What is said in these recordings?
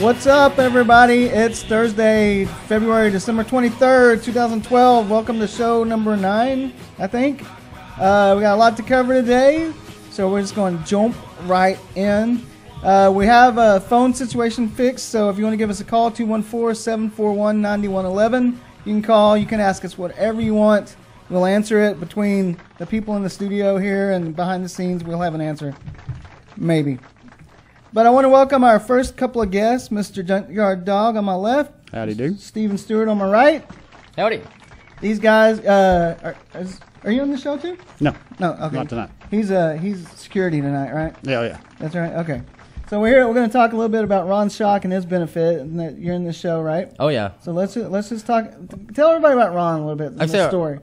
What's up, everybody? It's Thursday, December 23rd, 2012. Welcome to show number 9, I think. We got a lot to cover today, so we're just going to jump right in. We have a phone situation fixed, so if you want to give us a call, 214-741-9111. You can call, you can ask us whatever you want. We'll answer it. Between the people in the studio here and behind the scenes, we'll have an answer. Maybe. But I want to welcome our first couple of guests, Mr. Junkyard Dog on my left. Howdy do. Stephen Stewart on my right. Howdy. These guys, are you on the show too? No. No, okay. Not tonight. He's security tonight, right? Yeah. That's right, okay. So we're going to talk a little bit about Ron Schock and his benefit, and that you're in the show, right? Oh, yeah. So let's just talk, tell everybody about Ron a little bit, the story.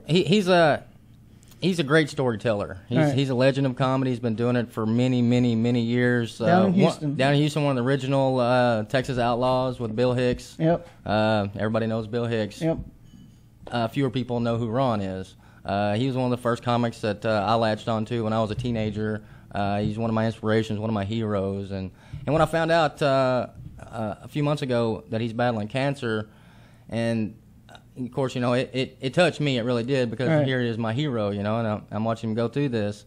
He's a great storyteller. He's a legend of comedy. He's been doing it for many, many, many years. Down in Houston. One of the original Texas Outlaws with Bill Hicks. Yep. Everybody knows Bill Hicks. Yep. Fewer people know who Ron is. He was one of the first comics that I latched onto when I was a teenager. He's one of my inspirations, one of my heroes. And when I found out a few months ago that he's battling cancer, and of course, it touched me. It really did, because here he is, my hero, and I'm watching him go through this.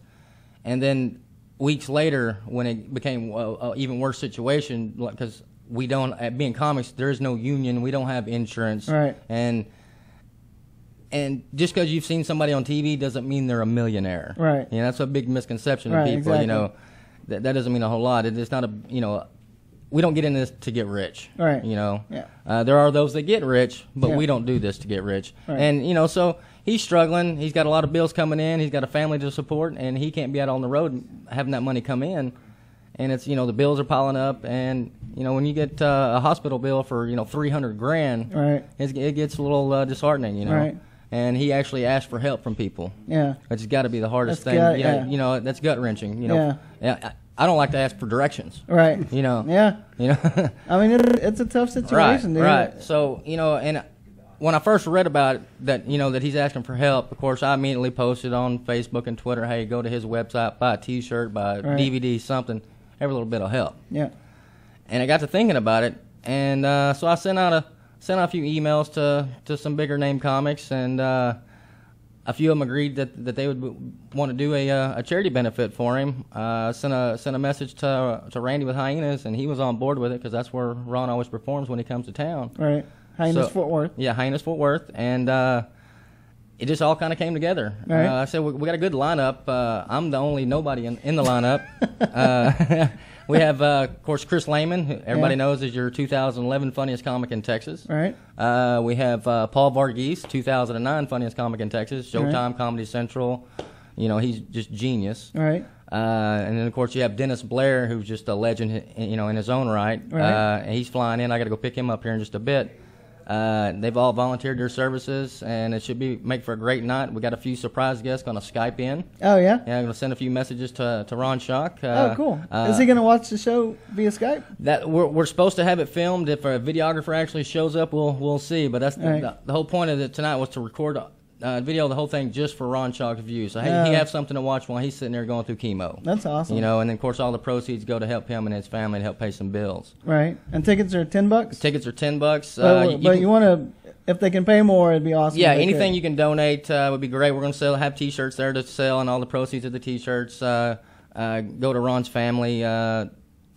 And then weeks later, when it became an even worse situation, because we don't, being comics, there is no union. We don't have insurance. Right. And just because you've seen somebody on TV doesn't mean they're a millionaire. Right. That's a big misconception of people. Exactly. That doesn't mean a whole lot. It's not we don't get in this to get rich. Right. Yeah. Yeah. There are those that get rich, but Yeah. we don't do this to get rich. Right. And so he's struggling. He's got a lot of bills coming in. He's got a family to support, and he can't be out on the road having that money come in. And it's the bills are piling up, and when you get a hospital bill for $300,000, Right. it gets a little disheartening. Right. And he actually asked for help from people. Yeah. Which has got to be the hardest thing. That's gut wrenching. Yeah. I don't like to ask for directions. Right. Yeah. I mean, it's a tough situation, dude. Right. So and when I first read about it, that he's asking for help, of course, I immediately posted on Facebook and Twitter, hey, go to his website, buy a T-shirt, buy a DVD, something. Every little bit will help. Yeah. And I got to thinking about it, and so I sent out a few emails to some bigger name comics, and a few of them agreed that they would want to do a charity benefit for him. Sent a message to Randy with Hyenas, and he was on board with it, because that's where Ron always performs when he comes to town. Right. Hyenas Fort Worth. Yeah, Hyenas Fort Worth, and it just all kind of came together. Right. I said, we got a good lineup. I'm the only nobody in the lineup. We have, of course, Chris Lehman, who everybody knows is your 2011 funniest comic in Texas. Right. We have Paul Varghese, 2009 funniest comic in Texas. Showtime, Comedy Central. He's just genius. Right. And then, of course, you have Dennis Blair, who's just a legend, in his own right. Right. He's flying in. I got to go pick him up here in just a bit. They've all volunteered their services, and it should make for a great night. We got a few surprise guests going to Skype in. Oh, yeah? Yeah, I'm going to send a few messages to Ron Schock. Oh, cool. Is he going to watch the show via Skype? That we're supposed to have it filmed. If a videographer actually shows up, we'll see. But that's the whole point of it tonight was to record video of the whole thing just for Ron Schock's view. So he have something to watch while he's sitting there going through chemo. That's awesome. And then, of course, all the proceeds go to help him and his family to help pay some bills. Right. And tickets are $10? Tickets are $10. But you want to, if they can pay more, it'd be awesome. Yeah, anything you can donate would be great. We're going to have T-shirts there to sell, and all the proceeds of the T-shirts go to Ron's family.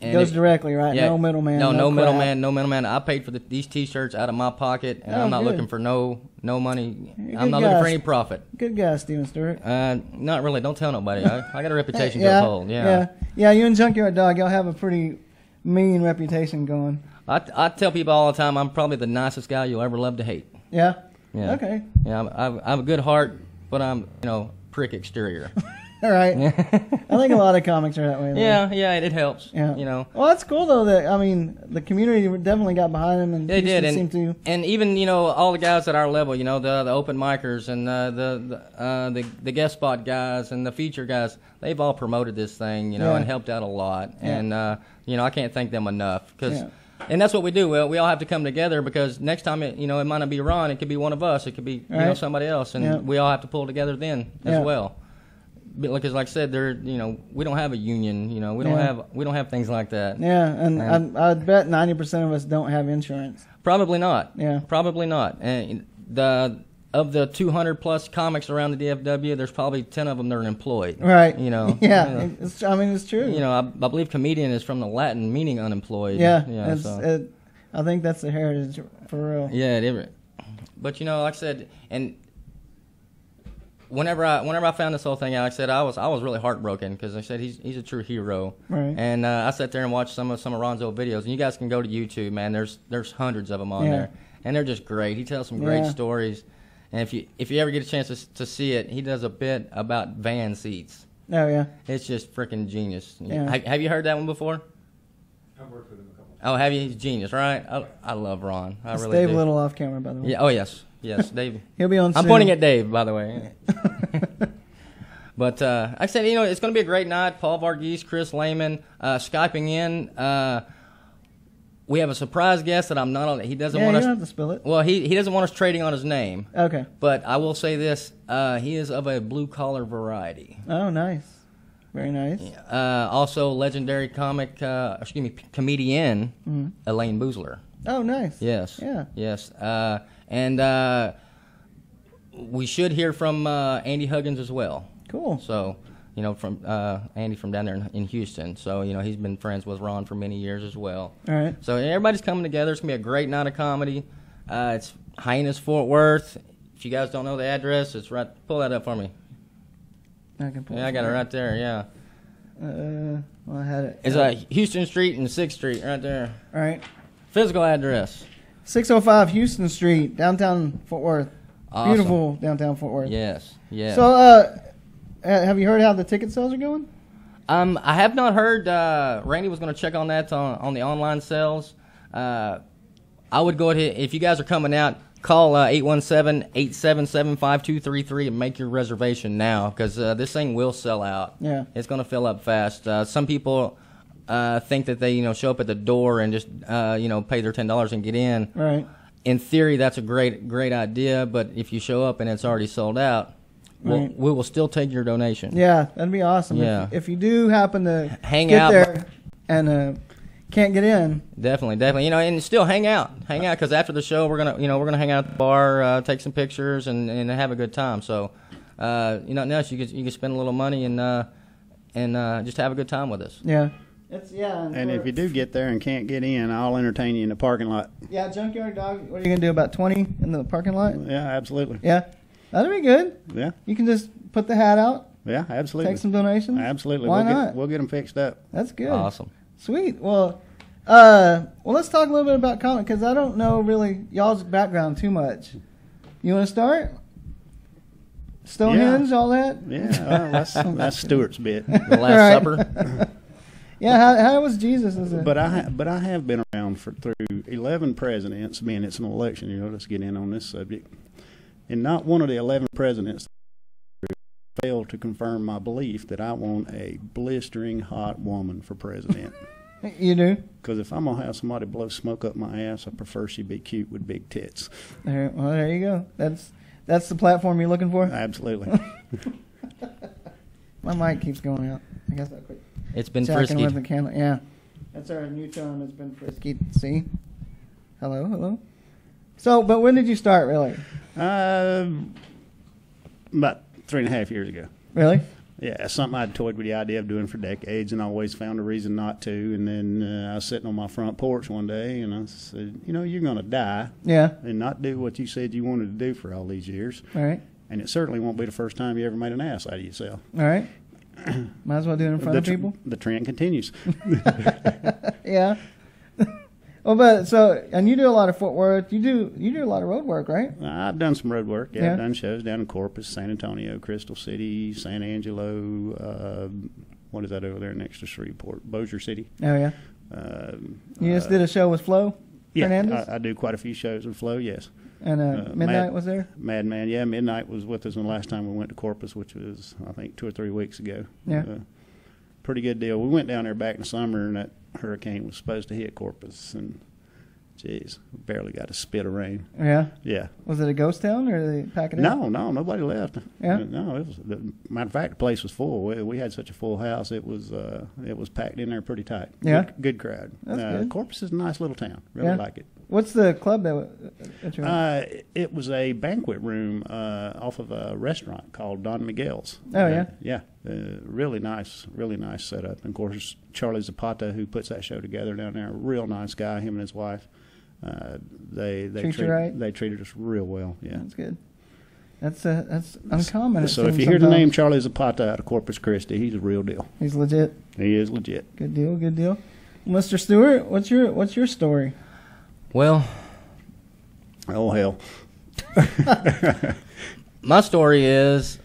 Goes directly, right? Yeah, no middleman. No middleman. I paid for these T-shirts out of my pocket, and I'm not looking for no money. I'm not looking for any profit. Good guy, Stephen Stewart. Not really. Don't tell nobody. I got a reputation to uphold. Yeah. You and Junkyard Dog, y'all have a pretty mean reputation going. I tell people all the time, I'm probably the nicest guy you'll ever love to hate. Yeah. Yeah. Okay. Yeah. I have a good heart, but I'm prick exterior. All right. I think a lot of comics are that way. Though. Yeah, it helps. Yeah. Well, that's cool though. The community definitely got behind him, and they did. And even all the guys at our level, the open micers and the guest spot guys and the feature guys, they've all promoted this thing, and helped out a lot. Yeah. And I can't thank them enough because. Yeah. And that's what we do. We all have to come together because next time it might not be Ron. It could be one of us. It could be somebody else, and we all have to pull together then as well. because like I said, we don't have a union. We don't have things like that. Yeah, and I bet 90% of us don't have insurance. Probably not. Yeah, probably not. And of the 200 plus comics around the DFW, there's probably 10 of them that are employed. Right. Yeah. It's true. I believe comedian is from the Latin meaning unemployed. Yeah. I think that's the heritage for real. Yeah. But like I said, and whenever I found this whole thing out, like I said, I was really heartbroken because I said he's a true hero. Right. And I sat there and watched some of Ron's old videos, and you guys can go to YouTube, man. There's hundreds of them on there, and they're just great. He tells some great stories. And if you ever get a chance to see it, he does a bit about van seats. Oh, yeah. It's just freaking genius. Yeah. Have you heard that one before? I've worked with him a couple times. Oh, have you? He's genius, right? I love Ron. I really Dave do. a little off camera, by the way. Yeah. Oh, yes. Yes, Dave. He'll be on soon. I'm pointing at Dave, by the way. But like I said, it's going to be a great night. Paul Varghese, Chris Lehman, Skyping in. We have a surprise guest that I'm not on. He doesn't want us. You don't have to spill it. Well, he doesn't want us trading on his name. Okay. But I will say this: he is of a blue collar variety. Oh, nice. Very nice. Also, legendary comedian Elaine Boozler. Oh, nice. Yes. Yeah. Yes. And we should hear from Andy Huggins as well. Cool. So, from Andy from down there in Houston. So, he's been friends with Ron for many years as well. All right. So everybody's coming together. It's going to be a great night of comedy. It's Hyenas, Fort Worth. If you guys don't know the address, it's right. Pull that up for me. I can pull it. Yeah, I got it right there, yeah. Well, I had it. It's Houston Street and 6th Street right there. All right. Physical address. 605 Houston Street, downtown Fort Worth. Awesome. Beautiful downtown Fort Worth. Yes, yes. So, have you heard how the ticket sales are going? I have not heard. Randy was going to check on that on the online sales. I would go ahead, if you guys are coming out, call 817-877-5233 and make your reservation now because this thing will sell out. Yeah. It's going to fill up fast. Some people think that they show up at the door and just pay their $10 and get in. Right. In theory, that's a great idea, but if you show up and it's already sold out, we will still take your donation. Yeah, that'd be awesome. Yeah. If you do happen to hang get out there and can't get in, definitely, and still hang out because after the show we're gonna hang out at the bar, take some pictures and have a good time. So, nothing else, you can spend a little money and just have a good time with us. Yeah. And if you do get there and can't get in, I'll entertain you in the parking lot. Yeah, Junkyard Dog. What are you gonna do? About 20 in the parking lot? Yeah, absolutely. Yeah, that'd be good. Yeah. You can just put the hat out. Yeah, absolutely. Take some donations. Absolutely. Why not? We'll get them fixed up. That's good. Awesome. Sweet. Well, let's talk a little bit about comic because I don't know really y'all's background too much. You want to start? Stonehenge, all that? Yeah, that's Stuart's bit. The Last Supper. Yeah, how was Jesus? But I have been around through 11 presidents. Being it's an election, let's get in on this subject. And not one of the 11 presidents failed to confirm my belief that I want a blistering hot woman for president. You do? Because if I'm gonna have somebody blow smoke up my ass, I prefer she be cute with big tits. Well, there you go. That's the platform you're looking for? Absolutely. My mic keeps going out. I guess I'll quit. It's been frisky. frisky. With the candle. Yeah. That's our new tone. It's been frisky. See? Hello? So, but when did you start, really? About 3.5 years ago. Really? Yeah, something I'd toyed with the idea of doing for decades and always found a reason not to. And then I was sitting on my front porch one day and I said, you're going to die. Yeah. And not do what you said you wanted to do for all these years. All right. And it certainly won't be the first time you ever made an ass out of yourself. All right. Might as well do it in front of people. The trend continues. Yeah. Well, and you do a lot of footwork. You do a lot of road work, right? I've done some road work. Yeah, Yeah. I've done shows down in Corpus, San Antonio, Crystal City, San Angelo. What is that over there next to Shreveport? Bossier City. Oh, yeah. You just did a show with Flo Fernandez? I do quite a few shows with Flo, yes. And Midnight was there? Madman, yeah. Midnight was with us the last time we went to Corpus, which was, I think, 2 or 3 weeks ago. Yeah. Pretty good deal. We went down there back in the summer, and that hurricane was supposed to hit Corpus, and Jeez, barely got a spit of rain. Yeah. Yeah. Was it a ghost town or did they pack it up? No, nobody left. Yeah? No, it was. Matter of fact, the place was full. We had such a full house. It was packed in there pretty tight. Yeah? Good crowd. That's good. Corpus is a nice little town. Really like it. What's the club that you're in? It was a banquet room off of a restaurant called Don Miguel's. Oh, yeah? Yeah. Really nice setup. And of course, Charlie Zapata, who puts that show together down there, a real nice guy, him and his wife. They treated us real well. Yeah, that's good. That's uncommon. So if you hear the name Charlie Zapata out of Corpus Christi, he's a real deal. He's legit. He is legit. Good deal. Mr. Stewart, what's your story? Well, oh hell. My story is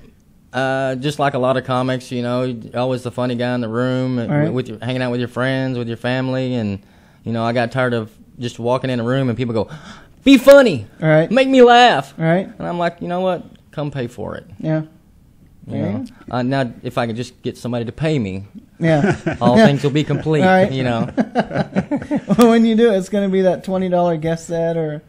just like a lot of comics. You know, you're always the funny guy in the room, right. Hanging out with your friends, with your family, and I got tired of just walking in a room and people go, "Be funny, all right, make me laugh," all right, and I'm like, you know what? Come pay for it. Yeah. Now, if I could just get somebody to pay me, all things will be complete. Right. When you do it, it's going to be that $20 guest set or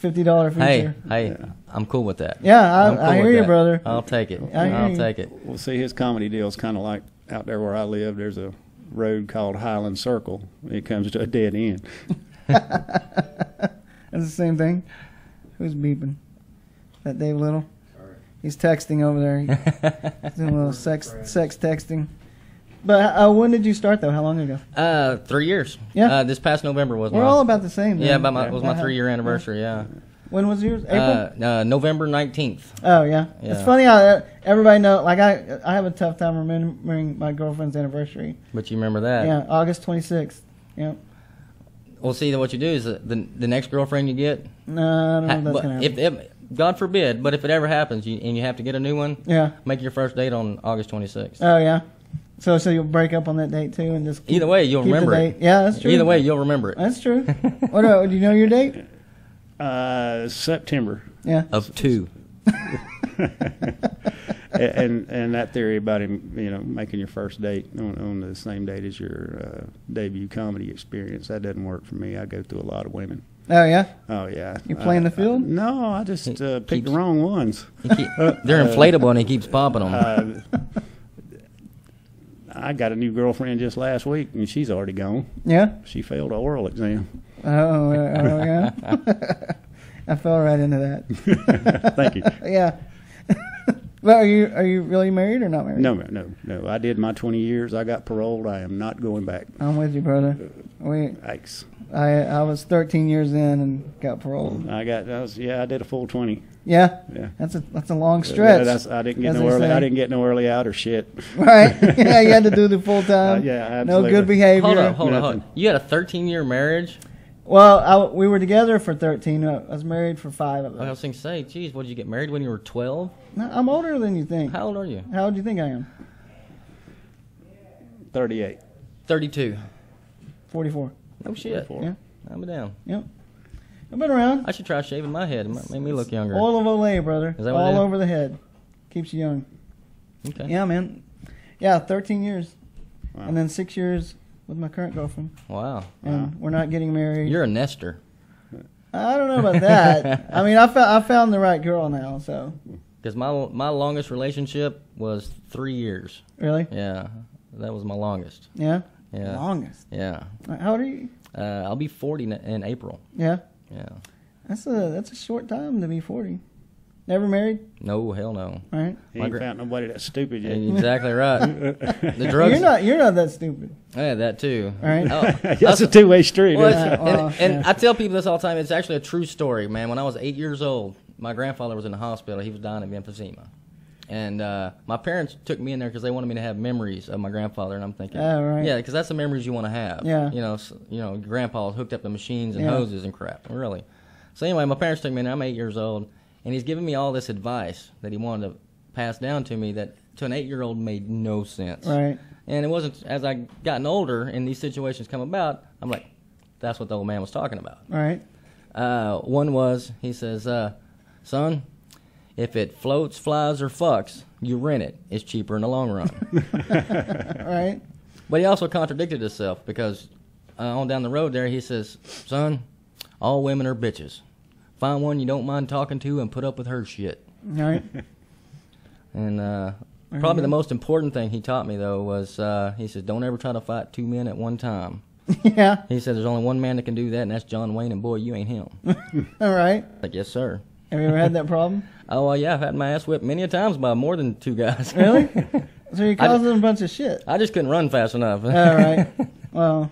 $50 feature. Hey, I'm cool with that. Yeah, I hear you, brother. I'll take it. I'll take it. Well, see, his comedy deal is kind of like out there where I live. There's a road called Highland Circle. It comes to a dead end. That's the same thing. Who's beeping? That Dave Little? Sorry. He's texting over there. He's doing a little sex texting. But when did you start, though? How long ago? 3 years. Yeah. This past November was We're all about the same. Yeah, man. was my 3-year anniversary, yeah. When was yours? April? November 19th. Oh, yeah. It's funny how everybody know. Like, I have a tough time remembering my girlfriend's anniversary. But you remember that. Yeah, August 26th. Yeah. Well, see, what you do is the next girlfriend you get. No, I don't know if that's going to happen. God forbid, but if it ever happens and you have to get a new one, make your first date on August 26th. Oh, yeah. So you'll break up on that date, too, and just either way, you'll remember it. Yeah, that's true. Either way, you'll remember it. That's true. What do you know your date? September. Yeah. Of 2. and that theory about him, making your first date on the same date as your debut comedy experience, that doesn't work for me. I go through a lot of women. Oh, yeah? Oh, yeah. You playing the field? No, I just picked the wrong ones. They're inflatable and he keeps popping them. I got a new girlfriend just last week, and she's already gone. Yeah? She failed an oral exam. Oh yeah? I fell right into that. Thank you. Yeah. Well, are you really married or not married? No. I did my 20 years. I got paroled. I am not going back. I'm with you, brother. Thanks. I was 13 years in and got paroled. I did a full 20. Yeah. That's a long stretch. I didn't get no early. I didn't get no early out or shit. Right. Yeah, you had to do the full time. Yeah, absolutely. No good behavior. Hold on. You had a 13-year marriage? Well, we were together for 13. I was married for 5 of them. I was going to say, geez, what, did you get married when you were 12? No, I'm older than you think. How old are you? How old do you think I am? 38. 32. 44. No shit. 44. Yeah. I'm down. Yep. I've been around. I should try shaving my head. It might make me look younger. Oil of Olay, brother. Is that what all it is? over the head. Keeps you young. Okay. Yeah, man. Yeah, 13 years. Wow. And then 6 years with my current girlfriend. Wow. And we're not getting married. You're a nester. I don't know about that. I mean, I found the right girl now, so. Because my longest relationship was 3 years. Really? Yeah. That was my longest. Yeah? Yeah. Longest. Yeah. How old are you? I'll be 40 in April. Yeah? Yeah. That's a short time to be 40. Never married? No, hell no. All right. He ain't found nobody that's stupid yet. Exactly right. The drugs. You're not that stupid. Yeah, that too. All right. That's a two-way street. Well, and I tell people this all the time. It's actually a true story, man. When I was 8 years old, my grandfather was in the hospital. He was dying of emphysema. And my parents took me in there because they wanted me to have memories of my grandfather. And I'm thinking, right. yeah, because that's the memories you want to have. Yeah. Your grandpa hooked up the machines and hoses and crap. Really. So anyway, my parents took me in there. I'm 8 years old. And he's giving me all this advice that he wanted to pass down to me that to an 8-year-old made no sense. Right. And it wasn't, as I gotten older and these situations come about, I'm like, that's what the old man was talking about. Right. One was, he says, son, if it floats, flies, or fucks, you rent it. It's cheaper in the long run. Right. But he also contradicted himself because on down the road there, he says, son, all women are bitches. Find one you don't mind talking to and put up with her shit. All right. And probably the most important thing he taught me, though, was he said, don't ever try to fight two men at one time. Yeah. He said, there's only one man that can do that, and that's John Wayne, and boy, you ain't him. All right. Like, yes, sir. Have you ever had that problem? Oh, well, yeah, I've had my ass whipped many a times by more than two guys. Really? So you're causing a bunch of shit. I just couldn't run fast enough. All right. Well,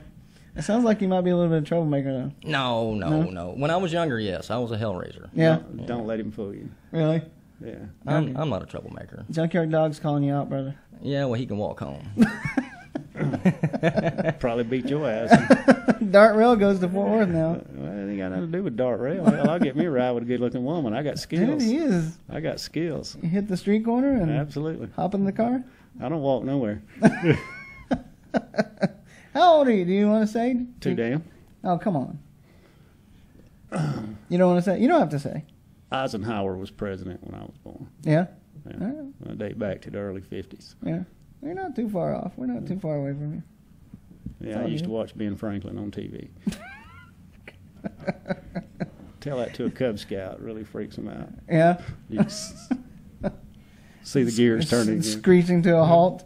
it sounds like you might be a little bit of troublemaker, though. No. When I was younger, yes, I was a hellraiser. Yeah. Don't let him fool you. Really? Yeah. I'm not a troublemaker. Junkyard Dog's calling you out, brother. Yeah, well, he can walk home. Probably beat your ass. Dart Rail goes to Fort Worth now. Well, it ain't got nothing to do with Dart Rail. Hell, I'll get me a ride with a good-looking woman. I got skills. Dude, he is. I got skills. You hit the street corner and Absolutely. hop in the car? I don't walk nowhere. How old are you? Do you want to say? Too damn. Oh, come on. You don't want to say? You don't have to say. Eisenhower was president when I was born. Yeah? Yeah. All right. I date back to the early 50s. Yeah. You're not too far off. We're not too far away from you. Yeah, I used to watch Ben Franklin on TV. Tell that to a Cub Scout. It really freaks them out. Yeah? You can see the gears turning again. Screeching to a halt.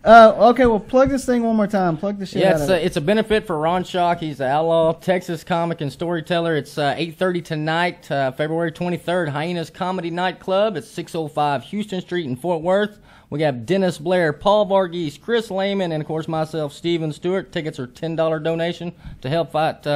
Okay, well, plug this thing one more time. Plug the shit out of it. It's a benefit for Ron Schock. He's an outlaw Texas comic and storyteller. It's 8:30 tonight, February 23rd, Hyenas Comedy Nightclub. It's 605 Houston Street in Fort Worth. We got Dennis Blair, Paul Varghese, Chris Lehman, and, of course, myself, Steven Stewart. Tickets are $10 donation to help fight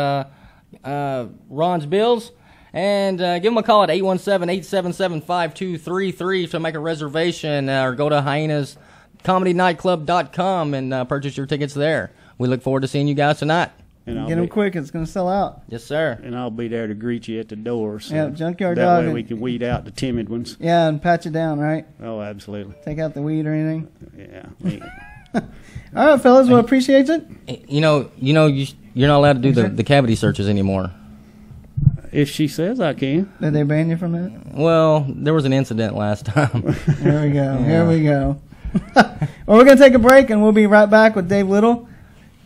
Ron's bills. And give them a call at 817-877-5233 to make a reservation, or go to HyenasComedyNightclub.com and purchase your tickets there. We look forward to seeing you guys tonight. And Get them quick. It's going to sell out. Yes, sir. And I'll be there to greet you at the door. So Yeah, Junkyard that Dog. way we can weed out the timid ones. Yeah, and pat you down, right? Oh, absolutely. Take out the weed or anything. Yeah. All right, fellas. Well, appreciate it. You're not allowed to do the cavity searches anymore. If she says I can. Did they ban you from that? Well, there was an incident last time. Here we go. Here we go. Well, we're going to take a break, and we'll be right back with Dave Little.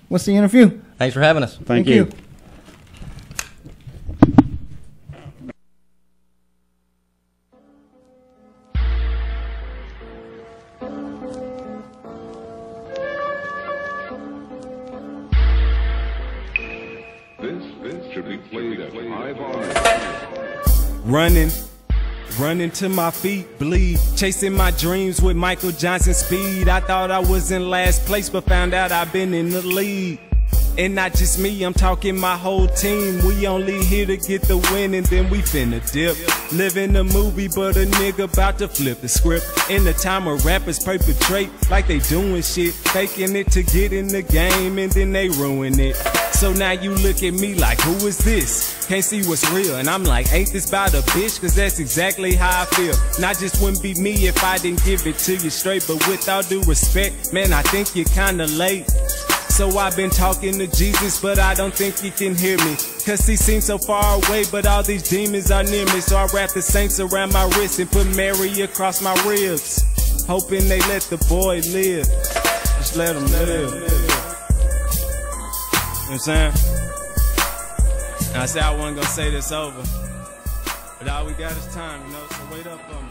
We'll see you in a few. Thanks for having us. Thank you. This should be played at high volume. Running to my feet, bleed, chasing my dreams with Michael Johnson speed. I thought I was in last place, but found out I've been in the lead. And not just me, I'm talking my whole team. We only here to get the win and then we finna dip. Living a movie, but a nigga about to flip the script. In the time where rappers perpetrate like they doing shit, faking it to get in the game and then they ruin it. So now you look at me like, who is this? Can't see what's real. And I'm like, ain't this about a bitch? Cause that's exactly how I feel. Not just wouldn't be me if I didn't give it to you straight. But with all due respect, man, I think you're kinda late. So I've been talking to Jesus, but I don't think he can hear me. Cause he seems so far away, but all these demons are near me. So I wrap the saints around my wrist and put Mary across my ribs, hoping they let the boy live. Just let him live. You know what I'm saying? And I said I wasn't gonna say this over, but all we got is time, you know, so wait up on me.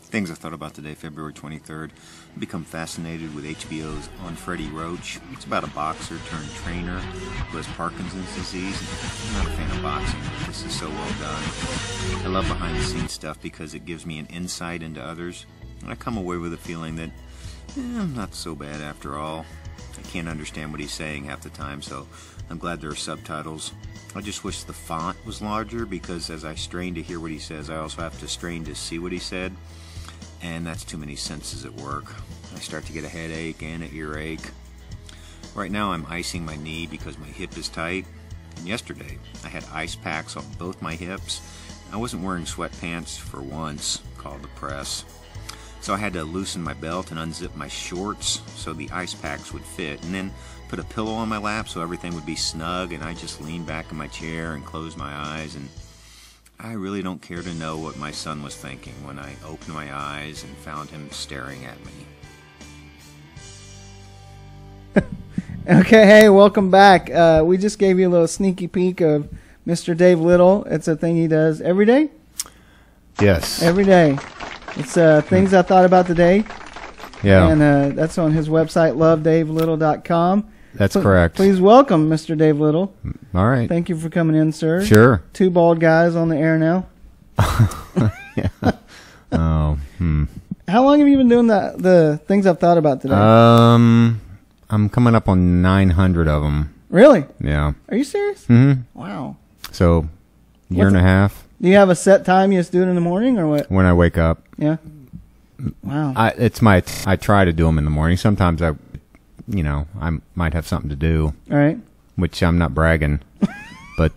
Things I thought about today, February 23rd. I've become fascinated with HBO's On Freddie Roach. It's about a boxer turned trainer who has Parkinson's disease. I'm not a fan of boxing, but this is so well done. I love behind the scenes stuff because it gives me an insight into others. And I come away with a feeling that I'm not so bad after all. I can't understand what he's saying half the time, so I'm glad there are subtitles. I just wish the font was larger because as I strain to hear what he says, I also have to strain to see what he said. And that's too many senses at work. I start to get a headache and an earache. Right now I'm icing my knee because my hip is tight. And yesterday I had ice packs on both my hips. I wasn't wearing sweatpants for once, called the press. So I had to loosen my belt and unzip my shorts so the ice packs would fit, and then put a pillow on my lap so everything would be snug, and I just leaned back in my chair and closed my eyes, and I really don't care to know what my son was thinking when I opened my eyes and found him staring at me. Okay, hey, welcome back. We just gave you a little sneaky peek of Mr. Dave Little. It's a thing he does every day? Yes. Every day. It's things I thought about today. Yeah. And that's on his website, lovedavelittle.com. That's correct. Please welcome Mr. Dave Little. All right. Thank you for coming in, sir. Sure. Two bald guys on the air now. Yeah. Oh. How long have you been doing the things I've thought about today? I'm coming up on 900 of them. Really? Yeah. Are you serious? Mm-hmm. Wow. So, year and a half. Do you have a set time you just do it in the morning or what? When I wake up. Yeah. Wow. I try to do them in the morning. Sometimes I might have something to do. All right. Which I'm not bragging, but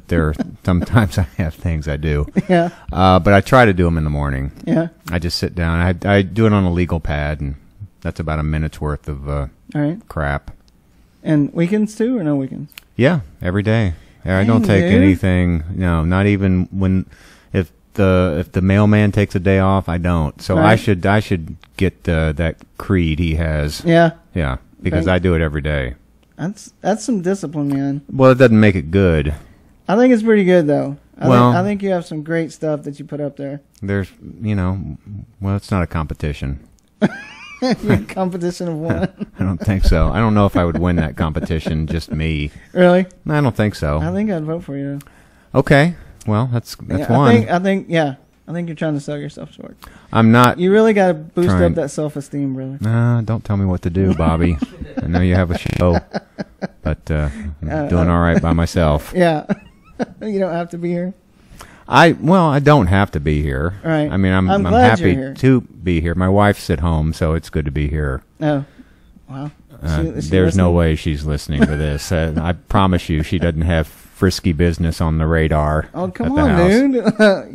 sometimes I have things I do. Yeah. But I try to do them in the morning. Yeah. I just sit down. I do it on a legal pad, and that's about a minute's worth of all right. crap. And weekends too, or no weekends? Yeah, every day. I don't take anything. No, not even when if the mailman takes a day off, I don't. So Right. I should get that creed he has. Yeah. Yeah, because Okay. I do it every day. That's some discipline, man. Well, it doesn't make it good. I think it's pretty good though. Well- I think you have some great stuff that you put up there. There's, well, it's not a competition. You're a competition of one. I don't think so. I don't know if I would win that competition, just me. Really? I don't think so. I think I'd vote for you. Okay. Well, that's Yeah, one. I think you're trying to sell yourself short. I'm not. You really got to boost Trying. up that self-esteem, brother. Don't tell me what to do, Bobby. I know you have a show, but I'm doing all right by myself. Yeah. You don't have to be here. I don't have to be here. Right. I mean, I'm glad you're happy here. to be here. My wife's at home, so it's good to be here. Oh. Wow. Is she There's no listening? way she's listening to this. I promise you, she doesn't have Friske Business on the radar. Oh, come at the on, house. dude.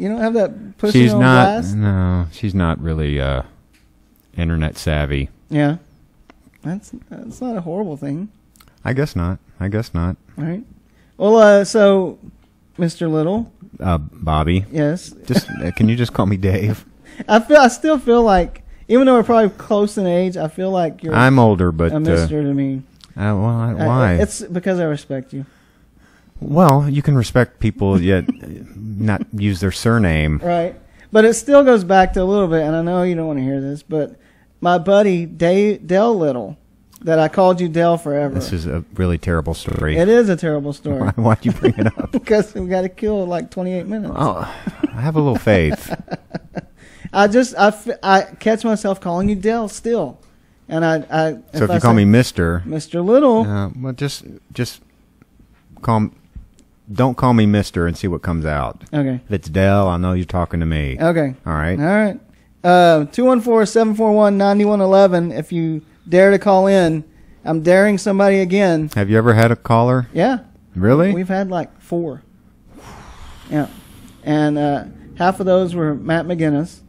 You don't have that pushing She's on not. blast? No, she's not really internet savvy. Yeah. That's not a horrible thing. I guess not. All right. Well, so, Mr. Little. Bobby. Yes. Just can you just call me Dave? I still feel like, even though we're probably close in age, I feel like you're I'm older, but a mister to me. why? It's because I respect you. Well, you can respect people yet not use their surname. Right. But it still goes back to a little bit, and I know you don't want to hear this, but my buddy Dell Little, that I called you Dell forever. This is a really terrible story. It is a terrible story. Why'd you bring it up? Because we got to kill like 28 minutes. Oh, I have a little faith. I catch myself calling you Dell still, and So if you call me Mister, Mr. Little, well, just call. Don't call me Mister and see what comes out. okay, If it's Dell, I know you're talking to me. okay, All right. all right. 214-741-9111. If you dare to call in, I'm daring somebody again. Have you ever had a caller? Yeah, Really? we've had like 4. Yeah, and half of those were Matt McGinnis,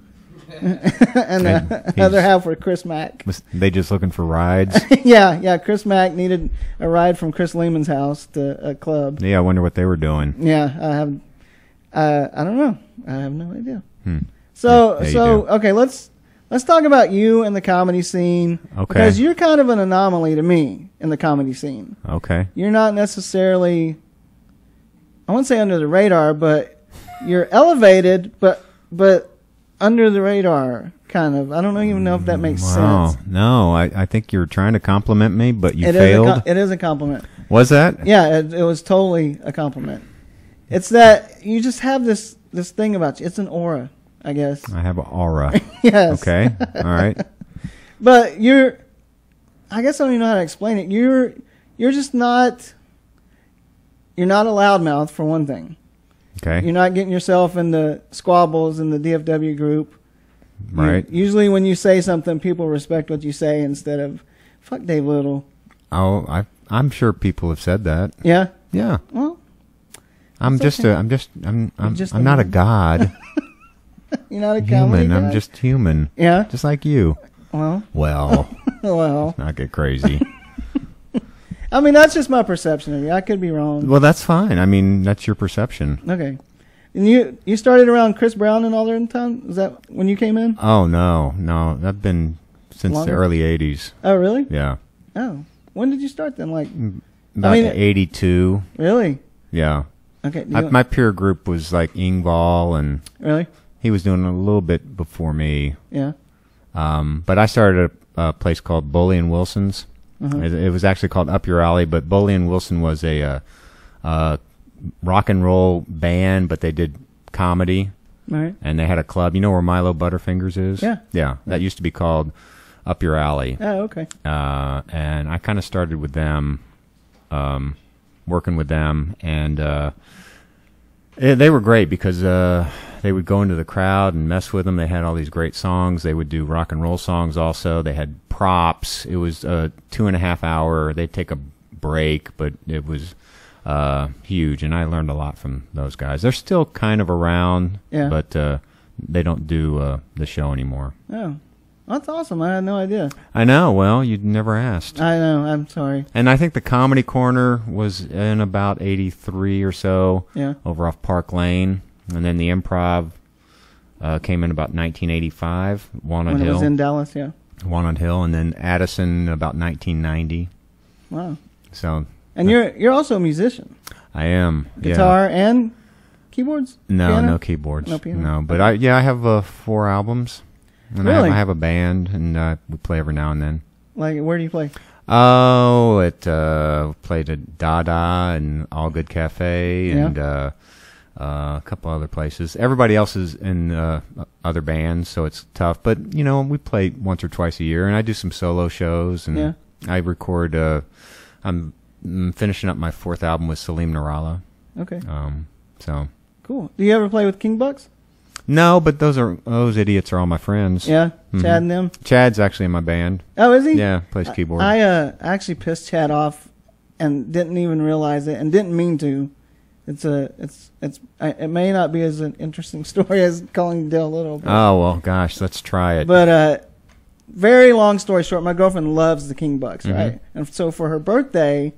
and the he's- other half were Chris Mack. Was they just looking for rides? Yeah. Chris Mack needed a ride from Chris Lehman's house to a club. Yeah, I wonder what they were doing. Yeah, I have. I don't know. I have no idea. Hmm. So Yeah, you do. okay, let's talk about you and the comedy scene. Okay. Because you're kind of an anomaly to me in the comedy scene. Okay. You're not necessarily, I won't say under the radar, but you're elevated, but under the radar, kind of. I don't even know if that makes sense. No, I think you're trying to compliment me, but you It failed. it is a compliment. Was that? Yeah, it was totally a compliment. It's that you just have this thing about you. It's an aura, I guess. I have an aura. Yes. Okay. All right. But I guess I don't even know how to explain it. You're just not. You're not a loudmouth, for one thing. Okay. You're not getting yourself in the squabbles in the DFW group. Right. Usually when you say something, people respect what you say instead of, fuck Dave Little. Oh, I'm sure people have said that. Yeah? Yeah. Well, I'm That's just okay. I'm just I'm a not a man. god. you're not a comedy Human. guy? I'm just human. Yeah? Just like you. Well, Well, not get crazy. I mean, that's just my perception of you. I could be wrong. Well, that's fine. I mean, that's your perception. Okay. And you started around Chris Brown and all that time? Was that when you came in? Oh no, I've been since Longer? the early '80s. Oh, really? Yeah, Oh. When did you start then? Like, about mean, '82. really? Yeah, Okay. my peer group was like Ingval, and Really? he was doing a little bit before me. Yeah. But I started a place called Boley and Wilson's. Uh-huh. It was actually called Up Your Alley, but Boley and Wilson was a rock and roll band, but they did comedy, All right. and they had a club. You know where Milo Butterfingers is? Yeah. Yeah, that used to be called Up Your Alley. Oh, okay. And I kind of started with them, working with them, and they were great because they would go into the crowd and mess with them. They had all these great songs. They would do rock and roll songs also. They had props. It was a 2.5 hour. They'd take a break, but it was huge, and I learned a lot from those guys. They're still kind of around, Yeah. but they don't do the show anymore. Oh. That's awesome. I had no idea. I know. Well, you never asked. I know. I'm sorry. And I think the Comedy Corner was in about 83 or so, Yeah. over off Park Lane. And then the Improv came in about 1985, Walnut When it Hill. was in Dallas, yeah. Walnut Hill. And then Addison about 1990. Wow. So And you're also a musician. I am. Guitar and keyboards? Yeah. No, Piano? no keyboards. No piano? No, but I have 4 albums. And Really? I have a band, and we play every now and then. Like, where do you play? Oh, played at Dada and All Good Cafe and a couple other places. Everybody else is in other bands, so it's tough. But, we play once or twice a year, and I do some solo shows, and I record. I'm finishing up my 4th album with Salim Narala. Okay. So. Cool. Do you ever play with King Bucks? No, but those idiots are all my friends. Yeah? Mhm. Chad and them? Chad's actually in my band. Oh, is he? Yeah, plays keyboard. I actually pissed Chad off and didn't even realize it and didn't mean to. It may not be as an interesting story as calling Dale Little. But, Oh, well, gosh, let's try it. But very long story short, my girlfriend loves the King Bucks, Mhm. right? And so for her birthday,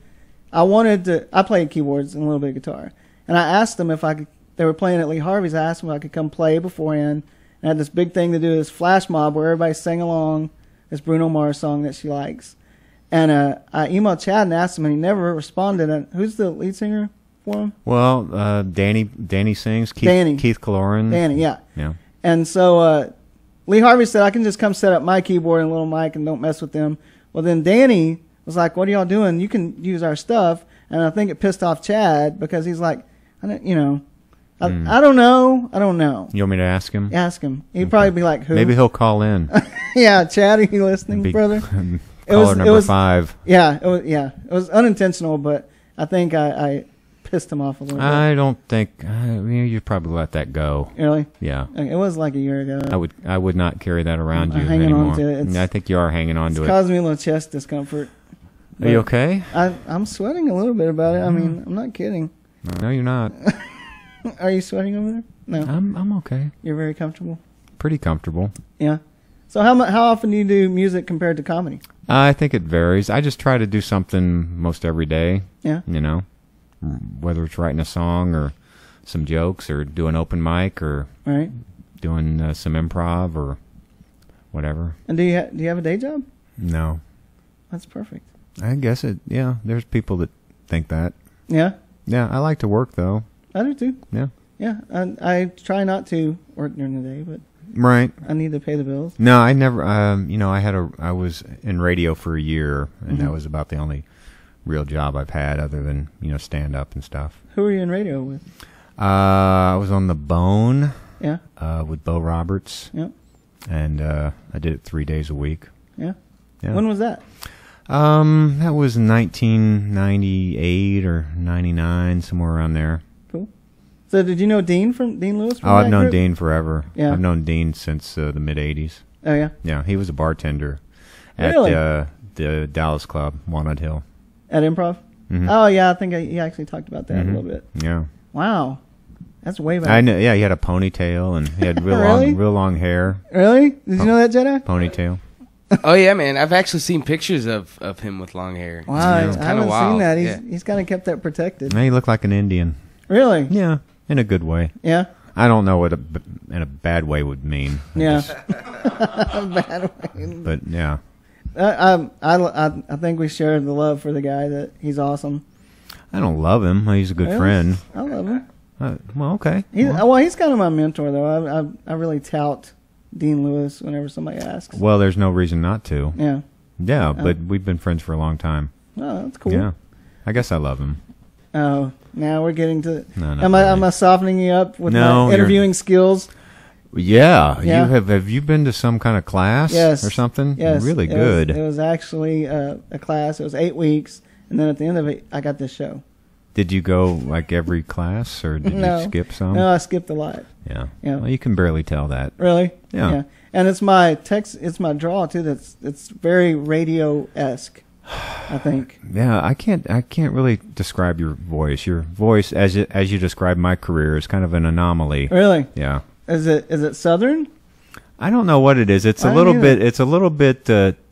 I played keyboards and a little bit of guitar. And I asked them if I could, they were playing at Lee Harvey's, I asked them if I could come play beforehand. And I had this big thing to do, this flash mob where everybody sang along this Bruno Mars song that she likes. And I emailed Chad and asked him, and he never responded. And who's the lead singer for him? Well, Danny sings. Danny. Keith Caloran. Danny, yeah. Yeah. And so Lee Harvey said, I can just come set up my keyboard and little mic and don't mess with them. Well, then Danny was like, what are y'all doing? You can use our stuff. And I think it pissed off Chad because he's like, I don't know. You want me to ask him? Ask him. He'd probably be like, who? Maybe he'll call in. Yeah, Chad, are you listening, Be- brother? Caller number 5. Yeah, it was unintentional, but I think I pissed him off a little bit. I don't think you'd probably let that go. Really? Yeah. It was like a year ago. I would not carry that around I'm you hanging on anymore. to it. I think you are hanging on to It's it. causing me a little chest discomfort. Are you okay? I'm sweating a little bit about it. I mean, I'm not kidding. No, you're not. Are you sweating over there? No. I'm okay. You're very comfortable? Pretty comfortable. Yeah. So how often do you do music compared to comedy? I think it varies. I just try to do something most every day. Yeah. Whether it's writing a song or some jokes or doing open mic or Right. doing some improv or whatever. And do you have a day job? No. That's perfect. I guess it, yeah, there's people that think that. Yeah. Yeah, I like to work though. I do too. Yeah. Yeah. I try not to work during the day, but Right. I need to pay the bills. No, I never. I was in radio for a year, and that was about the only real job I've had, other than stand up and stuff. Who were you in radio with? I was on the Bone. Yeah. With Bo Roberts. Yep. And I did it 3 days a week. Yeah. Yeah. When was that? That was 1998 or 99, somewhere around there. Cool. So did you know Dean Lewis? From I've that known group? Dean forever. Yeah. I've known Dean since the mid 80s. Oh yeah. Yeah, he was a bartender at Really? the Dallas Club, Walnut Hill. At Improv. Mhm. Oh yeah, I think he actually talked about that a little bit. Yeah. Wow. That's way back. I know. Yeah, he had a ponytail and he had Really? real long hair. Really? Did you know that, Jedi? Ponytail. Oh yeah, man. I've actually seen pictures of him with long hair. Wow, It's I kind haven't of wild. seen that. Yeah. He's kind of kept that protected. He looked like an Indian. Really? Yeah, in a good way. Yeah. I don't know what in a bad way would mean. Yeah. Bad way. But yeah. I think we share the love for the guy. That he's awesome. I don't love him. He's a good Really? friend. I love him. Well, okay. He's kind of my mentor, though. I really tout Dean Lewis whenever somebody asks. Well, there's no reason not to. Yeah. Yeah, but we've been friends for a long time. Oh, that's cool. Yeah. I guess I love him. Oh, now we're getting to. No, not am really. I softening you up with No, my you're- interviewing skills? Yeah. Yeah. Have you been to some kind of class Yes. or something? Yes. Really It good. was actually a class. It was 8 weeks, and then at the end of it, I got this show. Did you go like every class or did No. you skip some? No, I skipped a lot. Yeah. Yeah. Well, you can barely tell that. Really? Yeah. And it's my it's my draw too. It's very radio-esque, I think. Yeah, I can't really describe your voice. Your voice, as you describe my career, is kind of an anomaly. Really? Yeah. Is it Southern? I don't know what it is. It's I a little don't bit. either. It's a little bit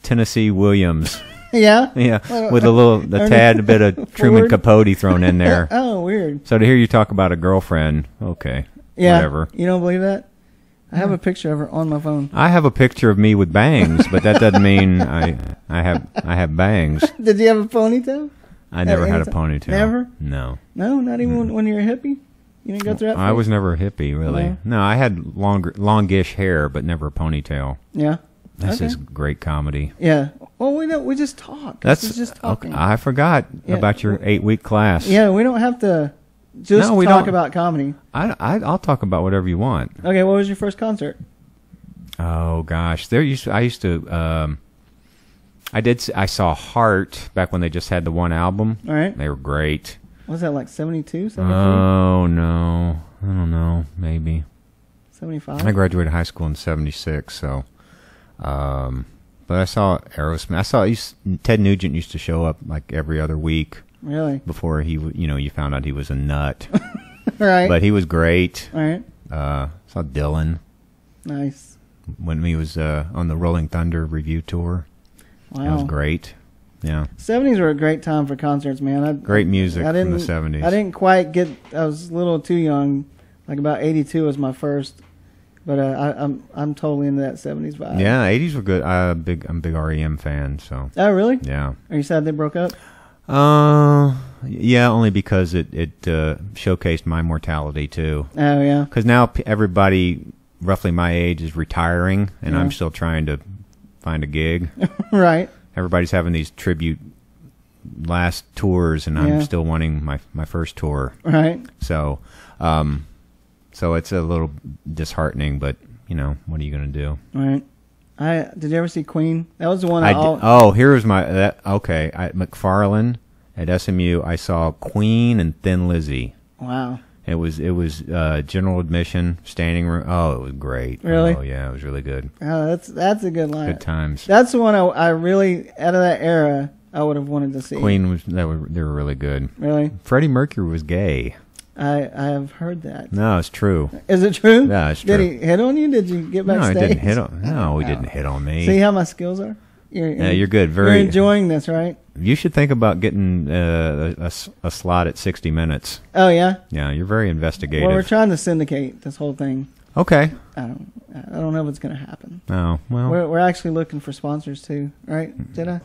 Tennessee Williams. Yeah. Yeah, with a tad bit of Truman Forward. Capote thrown in there. Oh, weird. So to hear you talk about a girlfriend, okay, Yeah. whatever. You don't believe that? I have a picture of her on my phone. I have a picture of me with bangs, but that doesn't mean I have bangs. Did you have a ponytail? I never At had a any time? ponytail. Never? No. No, not even when you were a hippie. You didn't go through that. I phase? was never a hippie, really. No. No, I had longish hair, but never a ponytail. Yeah. This Okay. is great comedy. Yeah. Well, we don't. We just talk. That's This is just okay. talking. I forgot Yeah. about your 8-week class. Yeah, we don't have to just No, we talk don't. about comedy. I'll talk about whatever you want. Okay, what was your first concert? Oh gosh, I saw Heart back when they just had the one album. All right. They were great. Was that like 72, 73, Oh no, I don't know, maybe. 75? I graduated high school in '76, so. But I saw Aerosmith. Ted Nugent used to show up like every other week Really? before you found out he was a nut. All right. But he was great. All right. Saw Dylan Nice. when he was on the Rolling Thunder review tour. Wow. That was great. Yeah. 70s were a great time for concerts, man. Great music I from the didn't- 70s. I didn't quite get. I was a little too young. Like about 82 was my first. But I'm totally into that 70s vibe. Yeah, 80s were good. I'm a big REM fan, so. Oh, really? Yeah. Are you sad they broke up? Yeah, only because it showcased my mortality too. Oh, yeah. Because now everybody roughly my age is retiring, and Yeah. I'm still trying to find a gig. Right. Everybody's having these tribute last tours, and Yeah. I'm still wanting my first tour. Right. So, so it's a little disheartening, but what are you going to do? Right. Did you ever see Queen? That was the one Here was okay. At McFarland at SMU, I saw Queen and Thin Lizzy. Wow. It was general admission, standing room. Oh, it was great. Really? Oh yeah, it was really good. Oh, that's a good line. Good times. That's the one I really, out of that era, I would have wanted to see. Queen they were really good. Really? Freddie Mercury was gay. I have heard that. No, it's true. Is it true? Yeah, it's Did true. he hit on you? Did you get No, backstage? he didn't hit on. No, he didn't hit on me. See how my skills are? Yeah, you're good. You're Very. enjoying this, right? You should think about getting a slot at 60 Minutes. Oh, yeah? Yeah, you're very investigative. Well, we're trying to syndicate this whole thing. Okay. I don't know if it's going to happen. Oh well. We're actually looking for sponsors, too. Right, Jedi?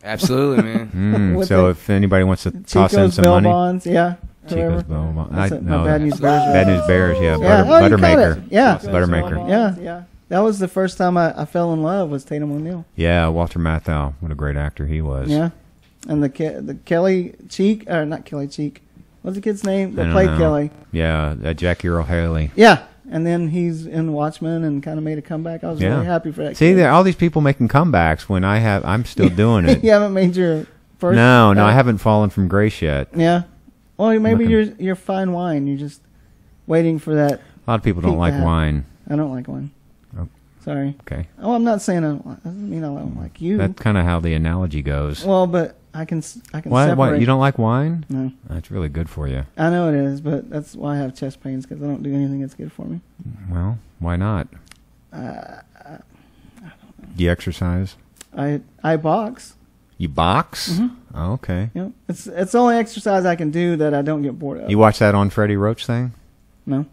Absolutely, man. With So the if anybody wants to toss in Chico's some bail money, bonds, yeah. Chico's Bowl. That's it, my Bad News Bears. Bad News Bears, yeah. Yeah. Butter You caught Buttermaker. it. Yeah. Buttermaker. Yeah. That was the first time I fell in love was Tatum O'Neal. Yeah, Walter Matthau. What a great actor he was. Yeah. And the Kelly Cheek, or not Kelly Cheek. What's the kid's name I that don't played know. Kelly? Yeah, Jackie Earle Haley. Yeah. And then he's in Watchmen and kind of made a comeback. I was really happy for that. See, kid. there all these people making comebacks when I'm still doing it. You haven't made your first. No, I haven't fallen from grace yet. Yeah. Well, maybe Looking- you're fine wine. You're just waiting for that. A lot of people don't Peak like that. wine. I don't like wine. Oh. Sorry. Okay. Oh, I'm not saying I don't. Doesn't mean I don't like you. That's kind of how the analogy goes. Well, but I can Why? separate. You don't like wine? No. That's really good for you. I know it is, but that's why I have chest pains because I don't do anything that's good for me. Well, why not? Do you exercise? I box. You box? Mm-hmm. Oh, okay. You know, it's the only exercise I can do that I don't get bored of. You watch that on Freddie Roach thing? No.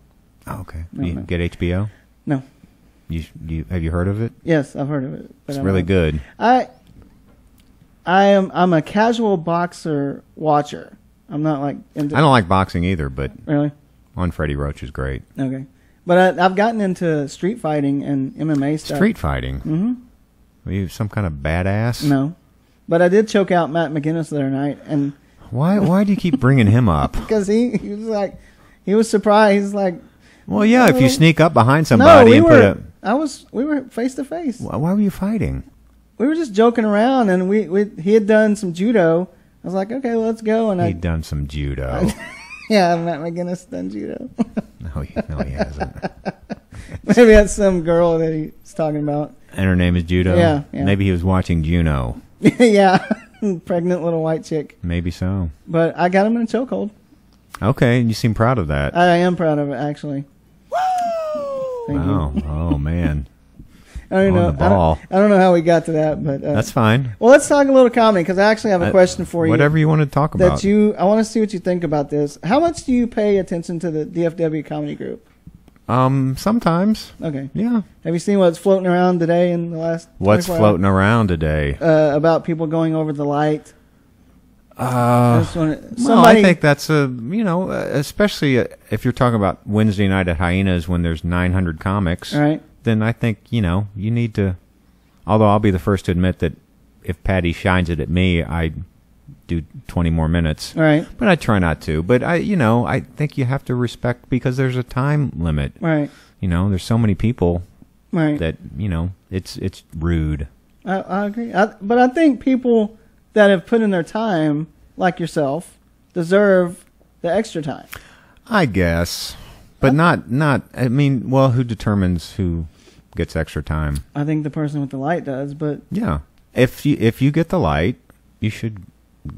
Oh, okay. No, you no. get HBO? No. You have you heard of it? Yes, I've heard of it. But It's I really don't- good. I'm a casual boxer watcher. I'm not like into. I don't like boxing either, but Really? on Freddie Roach is great. Okay. But I've gotten into street fighting and MMA stuff. Street fighting? Mm-hmm. Are you some kind of badass? No. But I did choke out Matt McGinnis the other night, and Why do you keep bringing him up? because he was like, he was surprised. He's like, Well, yeah, if you sneak up behind no, somebody we and we were face to face. why were you fighting? We were just joking around, and he had done some judo. I was like, okay, let's go. And He'd done some judo. yeah, Matt McGinnis done judo. No, he hasn't. Maybe that's some girl that he's talking about. And her name is Judo? Yeah. Maybe he was watching Juno. Yeah, pregnant little white chick. Maybe so. But I got him in a chokehold. Okay, and you seem proud of that. I am proud of it, actually. Thank you. Oh, man. I don't On know. the ball. I don't know how we got to that, but That's fine. well, let's talk a little comedy because I actually have a question for you. Whatever you want to talk about. I want to see what you think about this. How much do you pay attention to the DFW comedy group? Sometimes. Okay. Yeah. Have you seen what's floating around today in the last? What's 24 floating around today? hours? About people going over the light. Well, Somebody, I think that's especially if you're talking about Wednesday night at Hyenas when there's 900 comics. Right. Then I think you need to. Although I'll be the first to admit that if Patty shines it at me, I do 20 more minutes. Right. But I try not to. But I think you have to respect because there's a time limit. Right. There's so many people Right. that it's rude. I agree. But I think people that have put in their time, like yourself, deserve the extra time. I guess, but not. I mean, well, who determines who gets extra time? I think the person with the light does, but Yeah, if you get the light, you should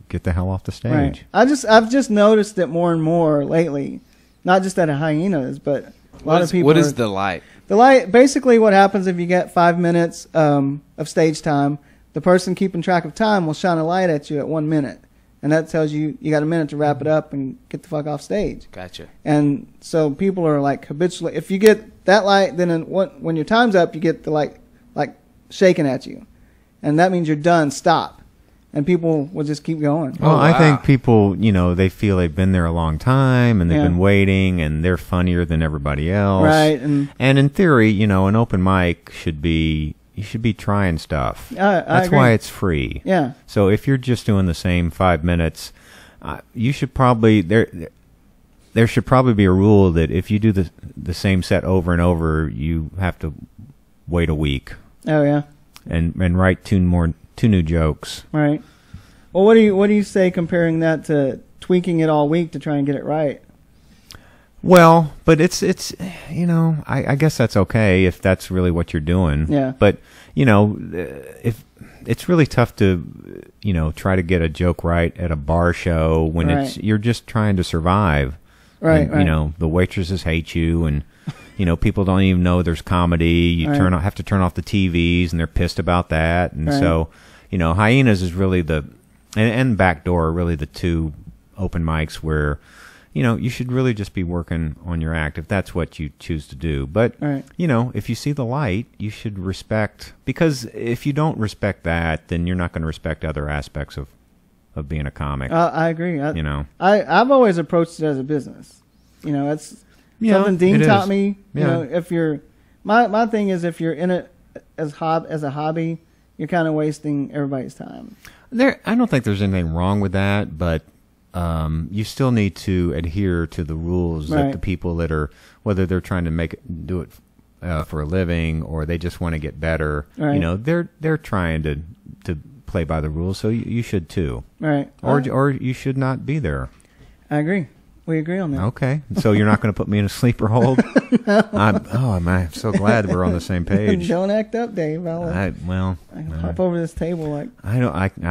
get the hell off the stage. right. I've just noticed it more and more lately, not just at a Hyenas, but a lot of people. What is the light? The light? Basically, what happens if you get 5 minutes of stage time? The person keeping track of time will shine a light at you at 1 minute, and that tells you got a minute to wrap it up and get the fuck off stage. Gotcha. And so people are like habitually. If you get that light, then when your time's up, you get the light like shaking at you, and that means you're done. Stop, and people will just keep going. Well, Oh, I wow. think people, they feel they've been there a long time and they've Yeah. been waiting and they're funnier than everybody else. Right, And in theory, an open mic you should be trying stuff. I That's agree. why it's free. Yeah. So if you're just doing the same 5 minutes, you should probably there should probably be a rule that if you do the same set over and over, you have to wait a week Oh yeah. and write two new jokes. Right. Well, what do you say comparing that to tweaking it all week to try and get it right? Well, but it's I guess that's okay if that's really what you're doing. Yeah. But if it's really tough to try to get a joke right at a bar show when Right. you're just trying to survive. Right. And, right. the waitresses hate you and people don't even know there's comedy. You Right. have to turn off the TVs and they're pissed about that. And Right. so, Hyenas is really and Backdoor are really the two open mics where you should really just be working on your act if that's what you choose to do. But, Right. if you see the light, you should respect, because if you don't respect that, then you're not going to respect other aspects of of being a comic. I agree. You know, I've always approached it as a business. You know, it's Yeah, something Dean it taught is. me. You Yeah. know, if you're my thing is if you're in it as a hobby, you're kind of wasting everybody's time. I don't think there's anything wrong with that, but you still need to adhere to the rules that Right. the people that are, whether they're trying to do it for a living or they just want to get better. Right. You know, they're trying to play by the rules, so you should too. Right. Or you should not be there. I agree. We agree on that. Okay, so you're not going to put me in a sleeper hold? I'm so glad we're on the same page. Don't act up, Dave. I can hop over this table like I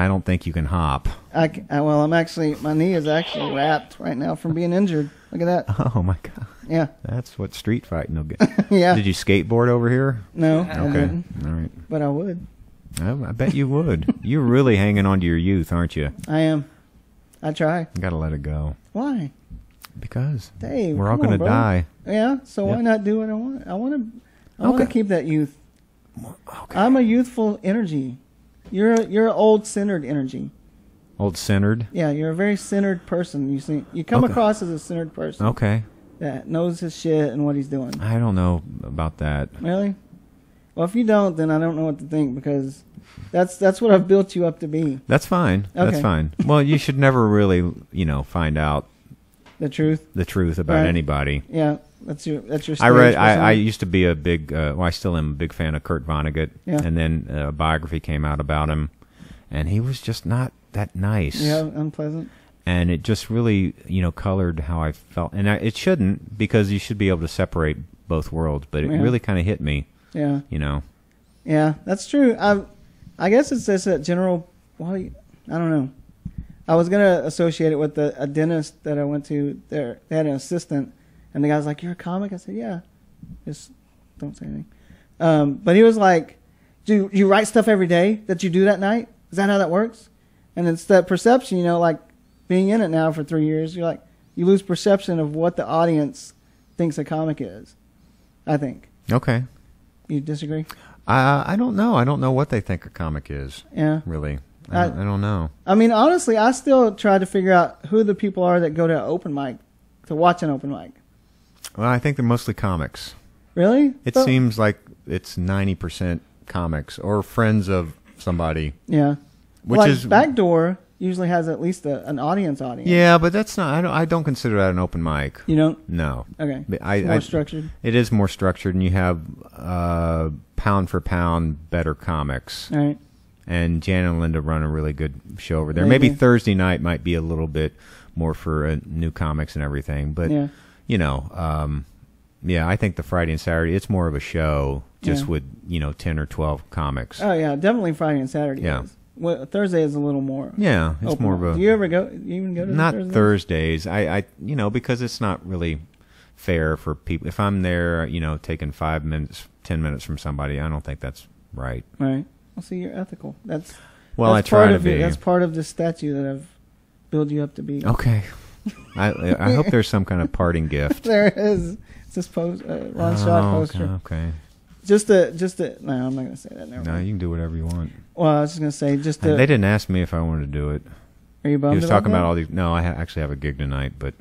don't think you can hop. I'm actually my knee is actually wrapped right now from being injured. Look at that. Oh my god. Yeah. That's what street fighting will get. Yeah. Did you skateboard over here? No. I Okay. didn't. All right. But I would. I bet you would. You're really hanging on to your youth, aren't you? I am. I try. You got to let it go. Why? Because Dave, we're all come on, going to bro. die. Yeah. So why Yep. not do what I want? I want to Okay. keep that youth. Okay. I'm a youthful energy. You're an old centered energy. Old centered. Yeah, you're a very centered person. You come Okay. across as a centered person. Okay. That knows his shit and what he's doing. I don't know about that. Really? Well, if you don't, then I don't know what to think because that's what I've built you up to be. That's fine. Okay. That's fine. Well, you should never really, find out The truth. the truth about Right. anybody. Yeah, that's your. Stage I read. persona. I used to be a big. I still am a big fan of Kurt Vonnegut. Yeah. And then a biography came out about him, and he was just not that nice. Yeah, unpleasant. And it just really, colored how I felt. And it shouldn't, because you should be able to separate both worlds. But it Yeah. really kind of hit me. Yeah. Yeah, that's true. I guess it's just a general. Well, I don't know. I was gonna associate it with a dentist that I went to. There, they had an assistant, and the guy's like, "You're a comic?" I said, "Yeah." Just don't say anything. But he was like, "Do you write stuff every day that you do that night? Is that how that works?" And it's that perception, like being in it now for 3 years. You're like, you lose perception of what the audience thinks a comic is. I think. okay. You disagree? I don't know. I don't know what they think a comic is. Yeah. Really. I don't know. I mean, honestly, I still try to figure out who the people are that go to an open mic to watch an open mic. Well, I think they're mostly comics. Really? It So- seems like it's 90% comics or friends of somebody. Yeah. Which like is Backdoor usually has at least an audience. Yeah, but that's not. I don't consider that an open mic. You don't? No. Okay. It's More structured. It is more structured, and you have pound for pound better comics. All right. And Jan and Linda run a really good show over there. They Maybe do. Thursday night might be a little bit more for new comics and everything, but Yeah. I think the Friday and Saturday it's more of a show, just Yeah. with 10 or 12 comics. Oh yeah, definitely Friday and Saturday. Yeah. Is. Well, Thursday is a little more. Yeah, it's open more mic. of a. Do you ever go? You even go to Not the Thursday? Thursdays. I because it's not really fair for people. If I'm there, taking 5 minutes, 10 minutes from somebody, I don't think that's right. Right. Well, see, you're ethical. That's Well, that's I try part to of it. be. That's part of the statue that I've built you up to be. Okay. I hope there's some kind of parting gift. There is. It's this post, Ron Shaw poster. Okay. Just to. No, I'm not gonna say that. Never No, mind. you can do whatever you want. Well, I was just gonna say just to. They didn't ask me if I wanted to do it. Are you bummed He was talking that? about all these. No, I actually have a gig tonight, but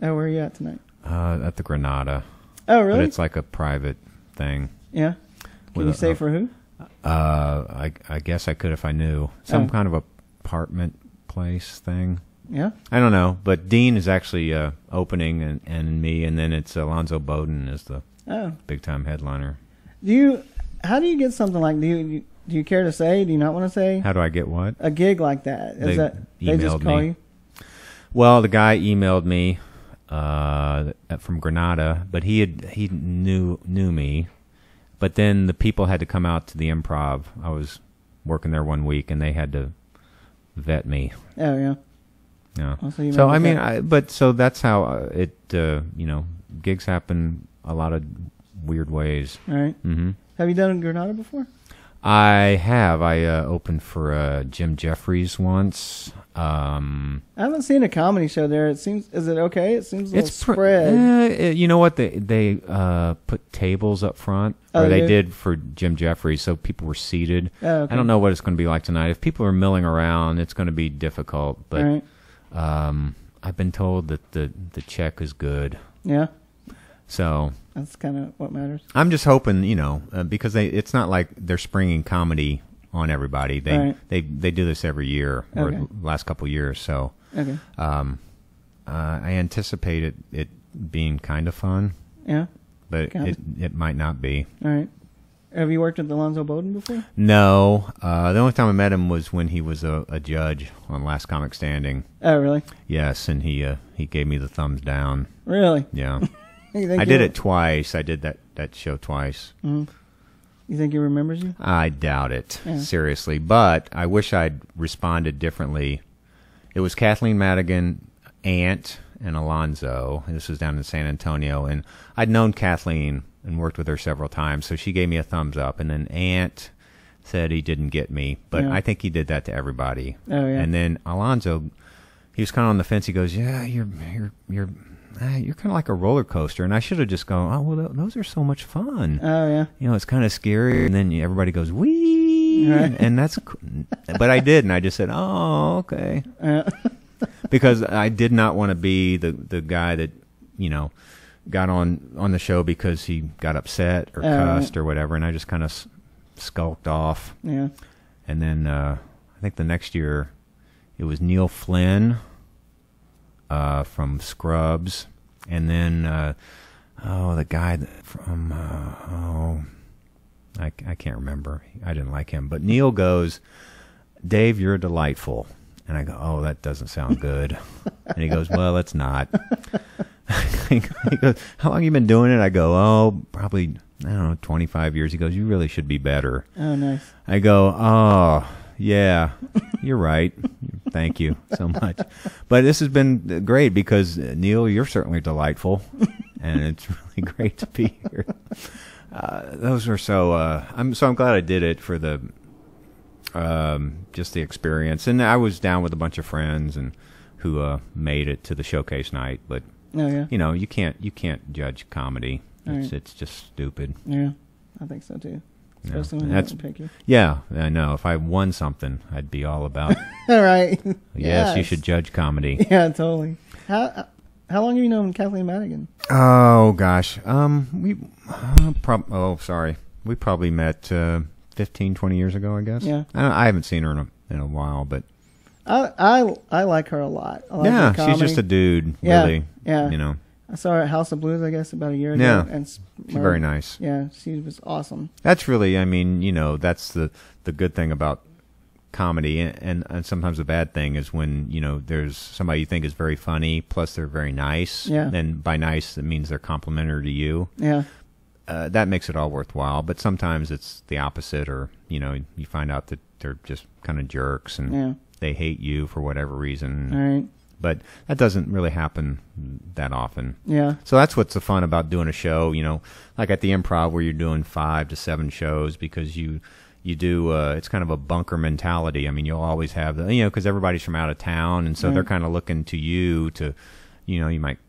Oh, where are you at tonight? at the Granada. Oh, But really? it's like a private thing. Yeah. Can with you a- say for who? I guess I could if I knew. Some Oh. kind of apartment place thing. Yeah. I don't know, but Dean is actually opening, and me, and then it's Alonzo Bowden is the Oh. big time headliner. How do you get something like? Do you care to say? Do you not want to say? How do I get what? A gig like that? Is They that they just emailed call me. you? Well, the guy emailed me from Granada, but he knew me. But then the people had to come out to the Improv. I was working there one week, and they had to vet me. Oh yeah. Yeah. Oh, so you So made I it mean, that- so that's how it. Gigs happen a lot of weird ways. All right. Mm-hmm. Have you done Granada before? I have. I opened for Jim Jeffries once. I haven't seen a comedy show there. Is it okay? It seems a little It's spread. you know what? They put tables up front, Oh, or they they did for Jim Jeffries, so people were seated. Oh, okay. I don't know what it's going to be like tonight. If people are milling around, it's going to be difficult. But Right. I've been told that the check is good. Yeah, So that's kind of what matters. I'm just hoping, because it's not like they're springing comedy on everybody. Right. They do this every year, or Okay. last couple of years. So Okay. I anticipate it being kind of fun, Yeah. but Got it might not be. All right. Have you worked with Alonzo Bowden before? No, the only time I met him was when he was a judge on Last Comic Standing. Oh, really? Yes, and he gave me the thumbs down. Really? Yeah, You think I he- did it twice. I did that show twice. You think he remembers you? I doubt it, Yeah. seriously. But I wish I'd responded differently. It was Kathleen Madigan, Ant, and Alonzo. And this was down in San Antonio. And I'd known Kathleen and worked with her several times, so she gave me a thumbs up. And then Ant said he didn't get me, but Yeah. I think he did that to everybody. Oh, yeah. And then Alonzo, he was kind of on the fence. He goes, "Yeah, you're kind of like a roller coaster." And I should have just gone, "Oh, well, those are so much fun." Oh, yeah. It's kind of scary, and then everybody goes, "Wee!" Right. And that's, but I did, and I just said, "Oh, okay," because I did not want to be the guy that got on the show because he got upset or cussed or whatever, and I just kind of skulked off. Yeah. And then I think the next year it was Neil Flynn from Scrubs, and then the guy from I can't remember. I didn't like him, but Neil goes, "Dave, you're delightful," and I go, "Oh, that doesn't sound good," and he goes, "Well, it's not." He goes, "How long have you been doing it?" I go, "Oh, probably, I don't know, 25 years." He goes, "You really should be better." Oh, nice. I go, "Oh, yeah, you're right. Thank you so much." But this has been great because, Neil, you're certainly delightful, and it's really great to be here. Those were so. I'm glad I did it for the just the experience, and I was down with a bunch of friends and who made it to the showcase night. But Oh, yeah. you can't judge comedy. Right. It's just stupid. Yeah. I think so, too. Yeah. Especially when That's they don't pick you. Yeah, I know. If I won something, I'd be all about. All right. Yes, you should judge comedy. Yeah, totally. How long have you known Kathleen Madigan? Oh gosh, we sorry, we probably met 15, 20 years ago, I guess. Yeah. I haven't seen her in a while, but I like her a lot. I like her yeah, comedy. she's just a dude, Yeah, really. yeah. I saw her at House of Blues, I guess, about a year ago. Yeah, and she's very nice. Yeah, she was awesome. That's really, that's the good thing about comedy, and sometimes the bad thing is when there's somebody you think is very funny, plus they're very nice. Yeah. And by nice, it means they're complimentary to you. Yeah. That makes it all worthwhile. But sometimes it's the opposite, or you find out that they're just kind of jerks and they hate you for whatever reason. All right. But that doesn't really happen that often. Yeah. So that's what's so fun about doing a show, like at the Improv where you're doing 5 to 7 shows, because you do, it's kind of a bunker mentality. I mean, you'll always have because everybody's from out of town, and so they're kind of looking to you to, you might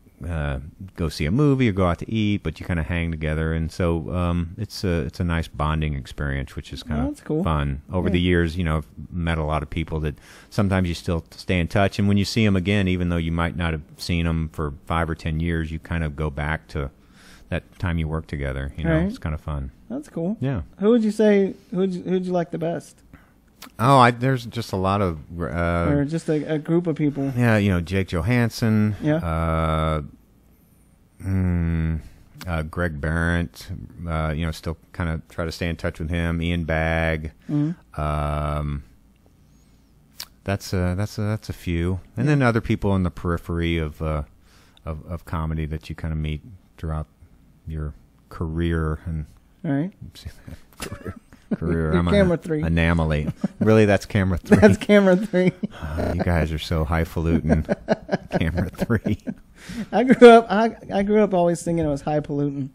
go see a movie or go out to eat, but you kind of hang together, and so it's a nice bonding experience, which is kind that's cool. fun. Over the years, I've met a lot of people that sometimes you still stay in touch, and when you see them again, even though you might not have seen them for 5 or 10 years, you kind of go back to that time you worked together. Right. It's kind of fun. That's cool. Yeah. Who would you say? Who'd you like the best? Oh, there's just a lot of Or just a group of people? yeah, Jake Johansson. Yeah. Greg Barrett. Still kind of try to stay in touch with him. Ian Bagg. Mm-hmm. That's a few, and then other people in the periphery of comedy that you kind of meet throughout your career and. All right. Career. You're I'm camera an 3. anomaly. Really, that's camera 3. That's camera 3. You guys are so highfalutin. Camera 3. I grew up always thinking it was highfalutin.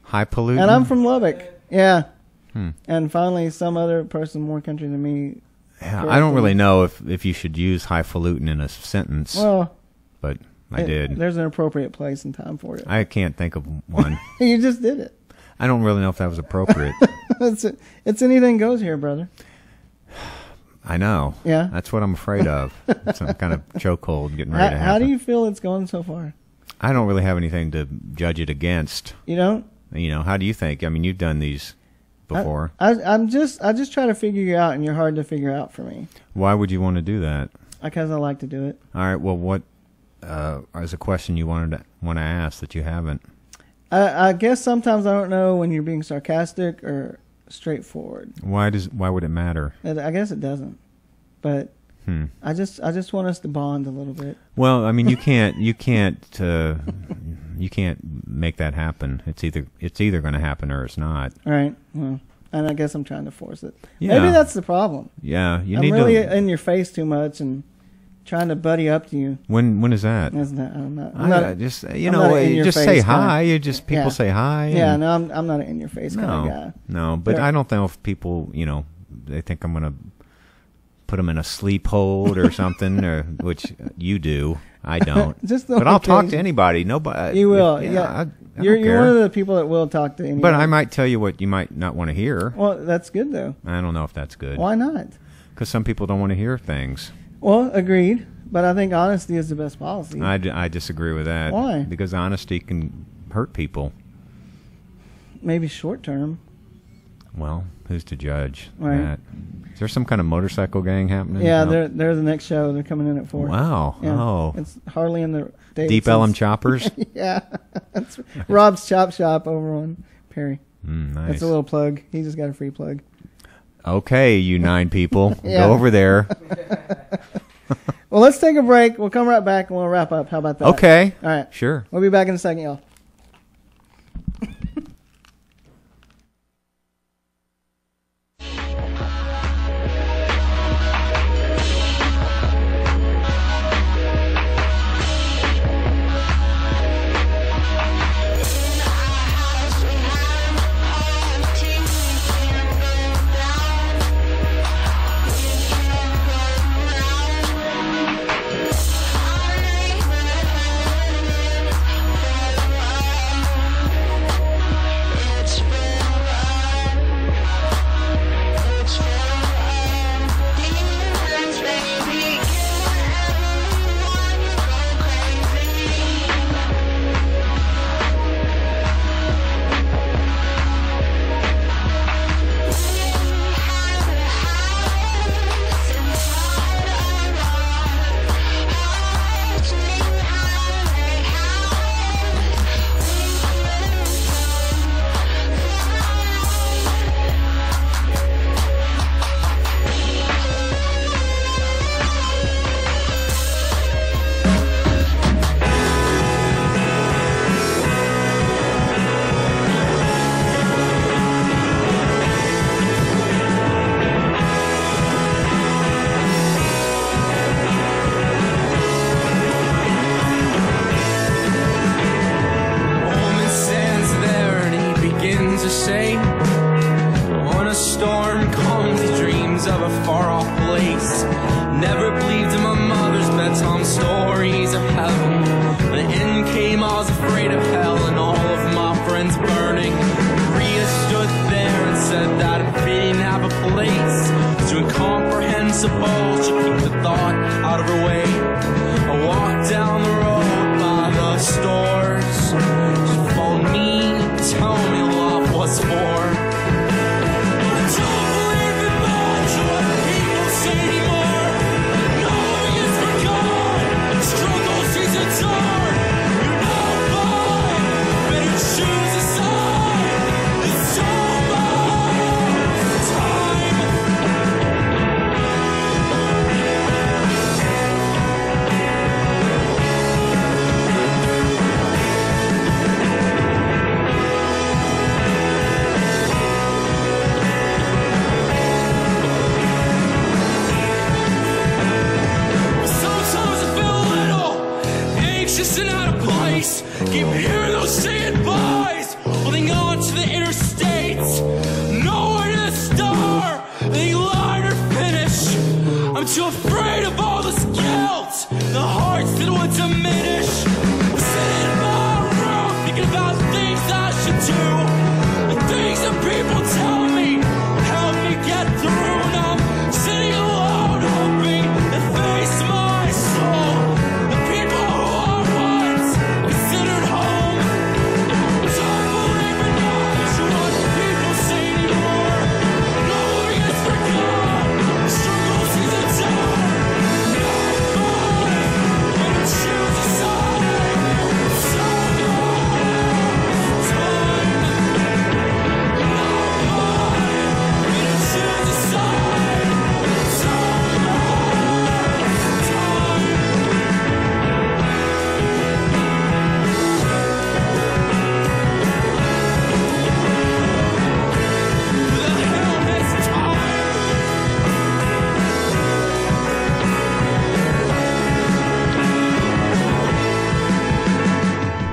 Highfalutin. And I'm from Lubbock. Yeah. And finally, some other person more country than me. Yeah, I don't really know if you should use highfalutin in a sentence. Well, but I did. There's an appropriate place and time for it. I can't think of one. You just did it. I don't really know if that was appropriate. It's anything goes here, brother. I know. Yeah. That's what I'm afraid of. Some kind of chokehold getting ready to happen. How do you feel it's going so far? I don't really have anything to judge it against. You don't? You know, how do you think? I mean, you've done these before. I just try to figure you out, and you're hard to figure out for me. Why would you want to do that? Because I like to do it. All right. Well, what is a question you want to ask that you haven't? I guess sometimes I don't know when you're being sarcastic or straightforward. Why would it matter? I guess it doesn't. But I just want us to bond a little bit. Well, I mean, you can't make that happen. It's either going to happen or it's not. All right. Well, and I guess I'm trying to force it. Yeah. Maybe that's the problem. Yeah, I'm really in your face too much and trying to buddy up to you. When is that? I'm not just just say hi. You just people say hi. Yeah, no, I'm not an in your face kind of guy. No, but I don't know if people, they think I'm going to put them in a sleep hold or something, or which you do. I don't. But I'll talk to anybody. Nobody. You will. Yeah. You're one of the people that will talk to anybody. But I might tell you what you might not want to hear. Well, that's good though. I don't know if that's good. Why not? Because some people don't want to hear things. Well, agreed. But I think honesty is the best policy. I disagree with that. Why? Because honesty can hurt people. Maybe short term. Well, who's to judge that? Is there some kind of motorcycle gang happening? Yeah, they're the next show. They're coming in at 4. Wow. Yeah. Oh. It's hardly in the Deep Ellum Choppers? Yeah. That's Rob's Chop Shop over on Perry. Nice. That's a little plug. He just got a free plug. Okay, you 9 people. Yeah. Go over there. Well, let's take a break. We'll come right back and we'll wrap up. How about that? Okay. All right. Sure. We'll be back in a second, y'all. Aren't you afraid of all this guilt? The hearts that would diminish. Sitting in my room thinking about things I should do. The things that people tell me help me get through. And I'm sitting alone hoping to face my soul. The people who are once considered home. Don't believe in knowledge what people say anymore. Knowing is forgotten. Struggle season down. Not mine. When I choose a side. Someone's mine. Not mine. When I choose a side. Someone's time. The hell has time.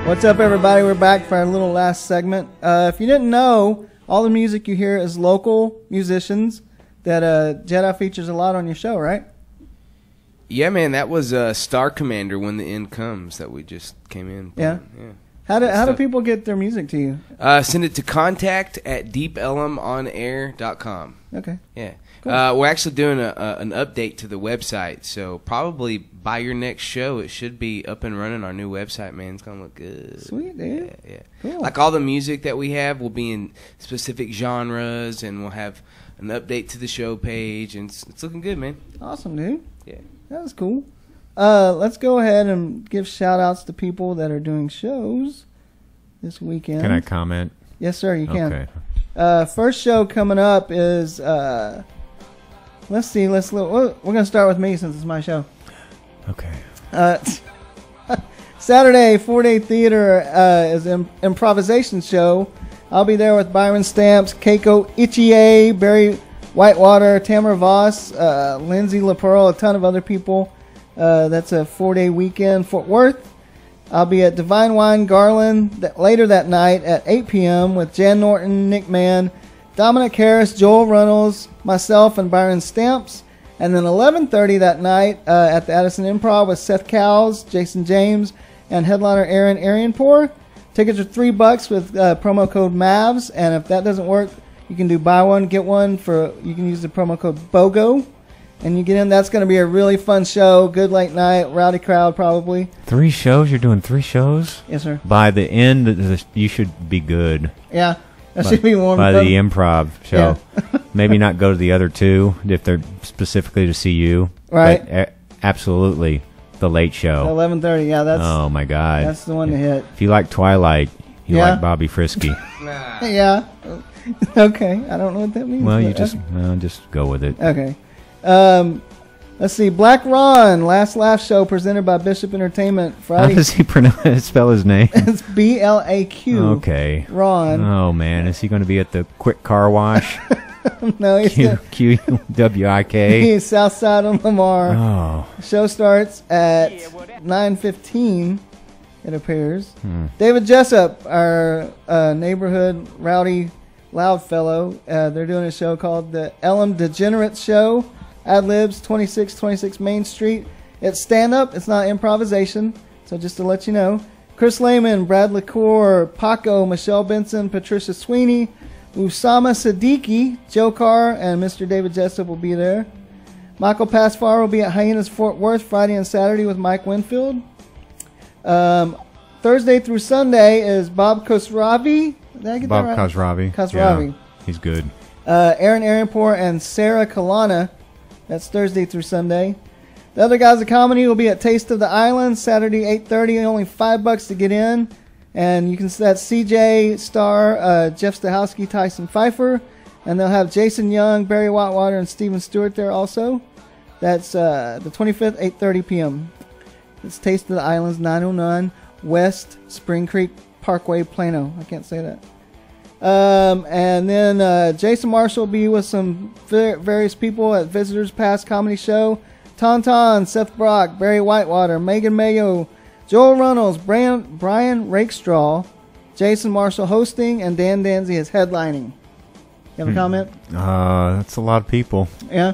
What's up, everybody? We're back for our little last segment. If you didn't know, all the music you hear is local musicians that Jedi features a lot on your show, right? Yeah, man, that was Star Commander When the End Comes that we just came in. Yeah. Yeah. How do stuff. people get their music to you? Send it to contact@deepelmonair.com. Okay. Yeah. Cool. We're actually doing an update to the website, so probably by your next show, it should be up and running. Our new website, man, it's going to look good. Sweet, dude. Yeah. Cool. Like all the music that we have will be in specific genres, and we'll have an update to the show page, and it's looking good, man. Awesome, dude. Yeah. That was cool. Let's go ahead and give shout-outs to people that are doing shows this weekend. Can I comment? Yes, sir, you can. Okay. First show coming up is, let's see, we're going to start with me since it's my show. Okay. Saturday, 4-Day Theater is an improvisation show. I'll be there with Byron Stamps, Keiko Ichie, Barry Whitewater, Tamara Voss, Lindsay LaPearl, a ton of other people. That's a 4-day weekend, Fort Worth. I'll be at Divine Wine Garland later that night at 8 p.m. with Jan Norton, Nick Mann, Dominic Harris, Joel Runnels, myself, and Byron Stamps. And then 11:30 that night at the Addison Improv with Seth Cowles, Jason James, and headliner Aaron Arianpour. Tickets are $3 with promo code MAVS, and if that doesn't work, you can do buy one, get one you can use the promo code BOGO, and you get in. That's going to be a really fun show. Good late night, rowdy crowd probably. 3 shows? You're doing 3 shows? Yes, sir. By the end, you should be good. Yeah, that should be warm. By the improv show. Yeah. Maybe not go to the other 2 if they're specifically to see you. Right. But absolutely the late show. 11:30. Yeah, that's. Oh my God. That's the one to hit. If you like Twilight, you Yeah. like Bobby Friske. Yeah. Okay. I don't know what that means. Well, but you just go with it. Okay. Let's see. Black Ron, Last Laugh Show presented by Bishop Entertainment How Friday. does he spell his name? It's BLAQ. Okay. Ron. Oh man, is he going to be at the Quick Car Wash? No, he's QWIK. he's Southside on Lamar. Oh. The show starts at 9:15. It appears. David Jessup, our neighborhood rowdy loud fellow, they're doing a show called the Ellum Degenerate Show. Ad-libs, 2626 Main Street. It's stand-up. It's not improvisation. So just to let you know. Chris Lehman, Brad LaCour, Paco, Michelle Benson, Patricia Sweeney, Usama Siddiqui, Joe Carr, and Mr. David Jessup will be there. Michael Pasfar will be at Hyenas Fort Worth Friday and Saturday with Mike Winfield. Thursday through Sunday is Bob Khosravi. Did I get Bob that right? Khosravi. Khosravi. Yeah, he's good. Aaron Arianpour and Sarah Kalana. That's Thursday through Sunday. The other guys of comedy will be at Taste of the Island Saturday 8:30. Only $5 to get in, and you can that's CJ Starr, Jeff Stahowski, Tyson Pfeiffer, and they'll have Jason Young, Barry Whitewater, and Steven Stewart there also. That's the 25th, 8:30 p.m. It's Taste of the Islands, 909 West Spring Creek Parkway, Plano. I can't say that. And then Jason Marshall will be with some various people at Visitors Pass Comedy Show. Tauntaun, Seth Brock, Barry Whitewater, Megan Mayo, Joel Runnels, Brian Rakestraw, Jason Marshall hosting, and Dan Danzy is headlining. You have a comment? That's a lot of people. Yeah.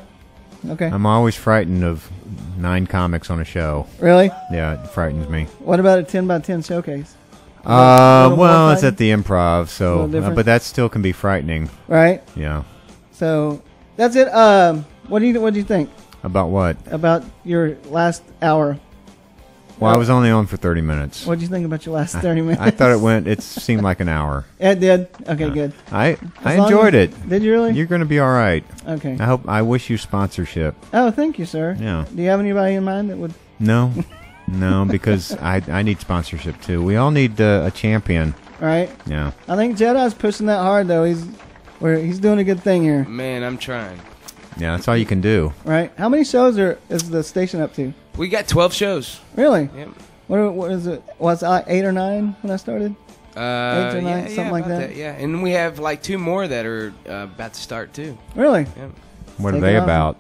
Okay. I'm always frightened of 9 comics on a show. Really? Yeah, it frightens me. What about a 10 by 10 showcase? Well, it's at the Improv, so but that still can be frightening. Right. Yeah. So that's it. What do you think About what? about your last hour? Well, I was only on for 30 minutes. What did you think about your last 30 minutes? I thought it seemed like an hour. It did. Okay, good. I long enjoyed as- it. Did you really? You're going to be all right. Okay. I wish you sponsorship. Oh, thank you, sir. Yeah. Do you have anybody in mind that would? No, no, because I need sponsorship too. We all need a champion. Right. Yeah. I think Jedi's pushing that hard though. He's doing a good thing here. Man, I'm trying. Yeah, that's all you can do. Right. How many shows is the station up to? We got 12 shows. Really? Yep. What is it? Was I 8 or 9 when I started? 8 or 9, something like about that. Yeah, and we have like 2 more that are about to start too. Really? Yep. What are Take they it off. about?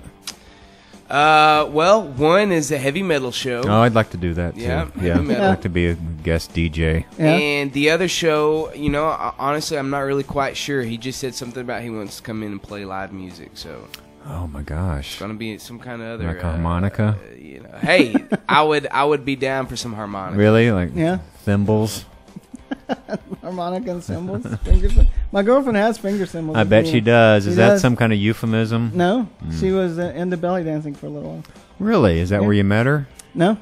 Well, one is a heavy metal show. Oh, I'd like to do that too. Yeah, Yeah, heavy metal. I'd like to be a guest DJ. Yeah. And the other show, honestly, I'm not really quite sure. He just said something about he wants to come in and play live music. So Oh my gosh. it's gonna be some kind of other Like a harmonica? Hey, I would be down for some harmonica. Really? Like Yeah. thimbles? Harmonica and cymbals. My girlfriend has finger cymbals. I bet she does. She Is that does. some kind of euphemism? No, she was into belly dancing for a little while. Really? Is that Yeah. where you met her? No,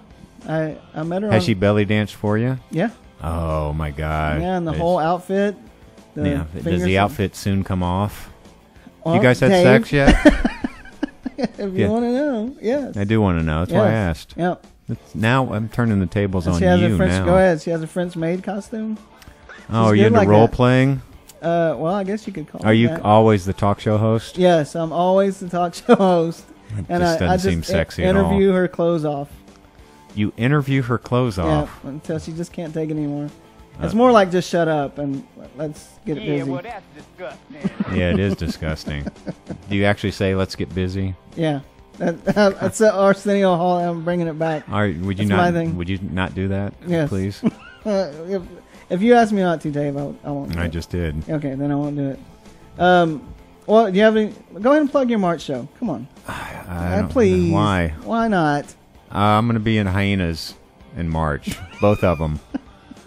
I met her. Has on, she belly danced for you? Yeah. Oh my God. Yeah, and the It's- whole outfit. Yeah. Does the outfit soon come off? Well, You guys had Dave, sex yet? If you Yeah. want to know, yes. I do want to know. That's why I Yes. asked. Yeah. Now I'm turning the tables And on she has you a French. now. Go ahead. She has a French maid costume. Oh, She's are you good into like role that. playing? Well, I guess you could call. Are it you that. always the talk show host? Yes, I'm always the talk show host, and just I doesn't just seem sexy at all. interview her clothes off. You interview her clothes off. Yeah, until she just can't take it anymore. It's more like just shut up and let's get it busy. that's disgusting. Yeah, it is disgusting. Do you actually say "Let's get busy"? Yeah, that's the Arsenio Hall. I'm bringing it back. Would you That's my not? thing. Would you not do that? Yes. Please. If you ask me not to, Dave, I won't. do I it. just did. Okay, then I won't do it. Well, do you have any? Go ahead and plug your March show. Come on, I don't- please. Why? Why not? I'm going to be in Hyenas in March. Both of them.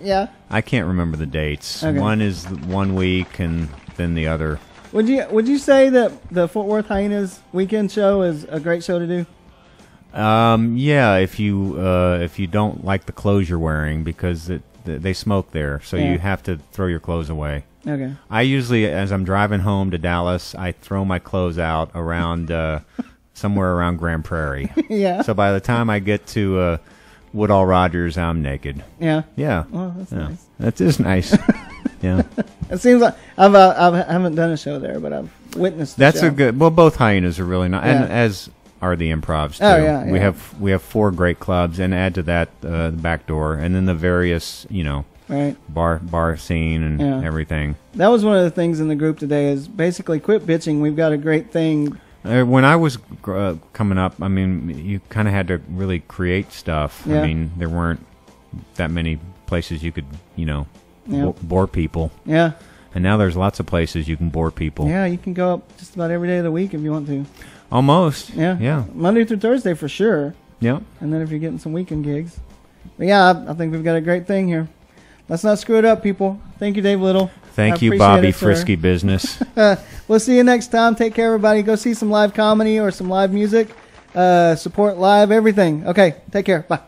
Yeah. I can't remember the dates. Okay. One is 1 week, and then the other. Would you say that the Fort Worth Hyenas weekend show is a great show to do? Yeah, if you don't like the clothes you're wearing because they smoke there, so Yeah. you have to throw your clothes away. Okay. I usually, as I'm driving home to Dallas, I throw my clothes out around somewhere around Grand Prairie. Yeah. So by the time I get to Woodall Rogers, I'm naked. Yeah. Yeah. Well, that's Yeah. nice. That is nice. Yeah. It seems like I haven't done a show there, but I've witnessed. The That's show. a good. Well, both Hyenas are really nice, Yeah. and as are the Improvs too. Oh, yeah, We yeah. have 4 great clubs, and add to that the back door, and then the various Right. bar scene and Yeah. everything. That was one of the things in the group today. Is basically quit bitching. We've got a great thing. When I was coming up, I mean, you kind of had to really create stuff. Yeah. I mean, there weren't that many places you could, Yeah. bore people. Yeah. And now there's lots of places you can bore people. Yeah. You can go up just about every day of the week if you want to. Almost. Yeah. Yeah. Monday through Thursday for sure. Yeah. And then if you're getting some weekend gigs. But yeah, I think we've got a great thing here. Let's not screw it up, people. Thank you, Dave Little. Thank I you, appreciate Bobby it, sir. Friske Business. We'll see you next time. Take care, everybody. Go see some live comedy or some live music. Support live everything. Okay, take care. Bye.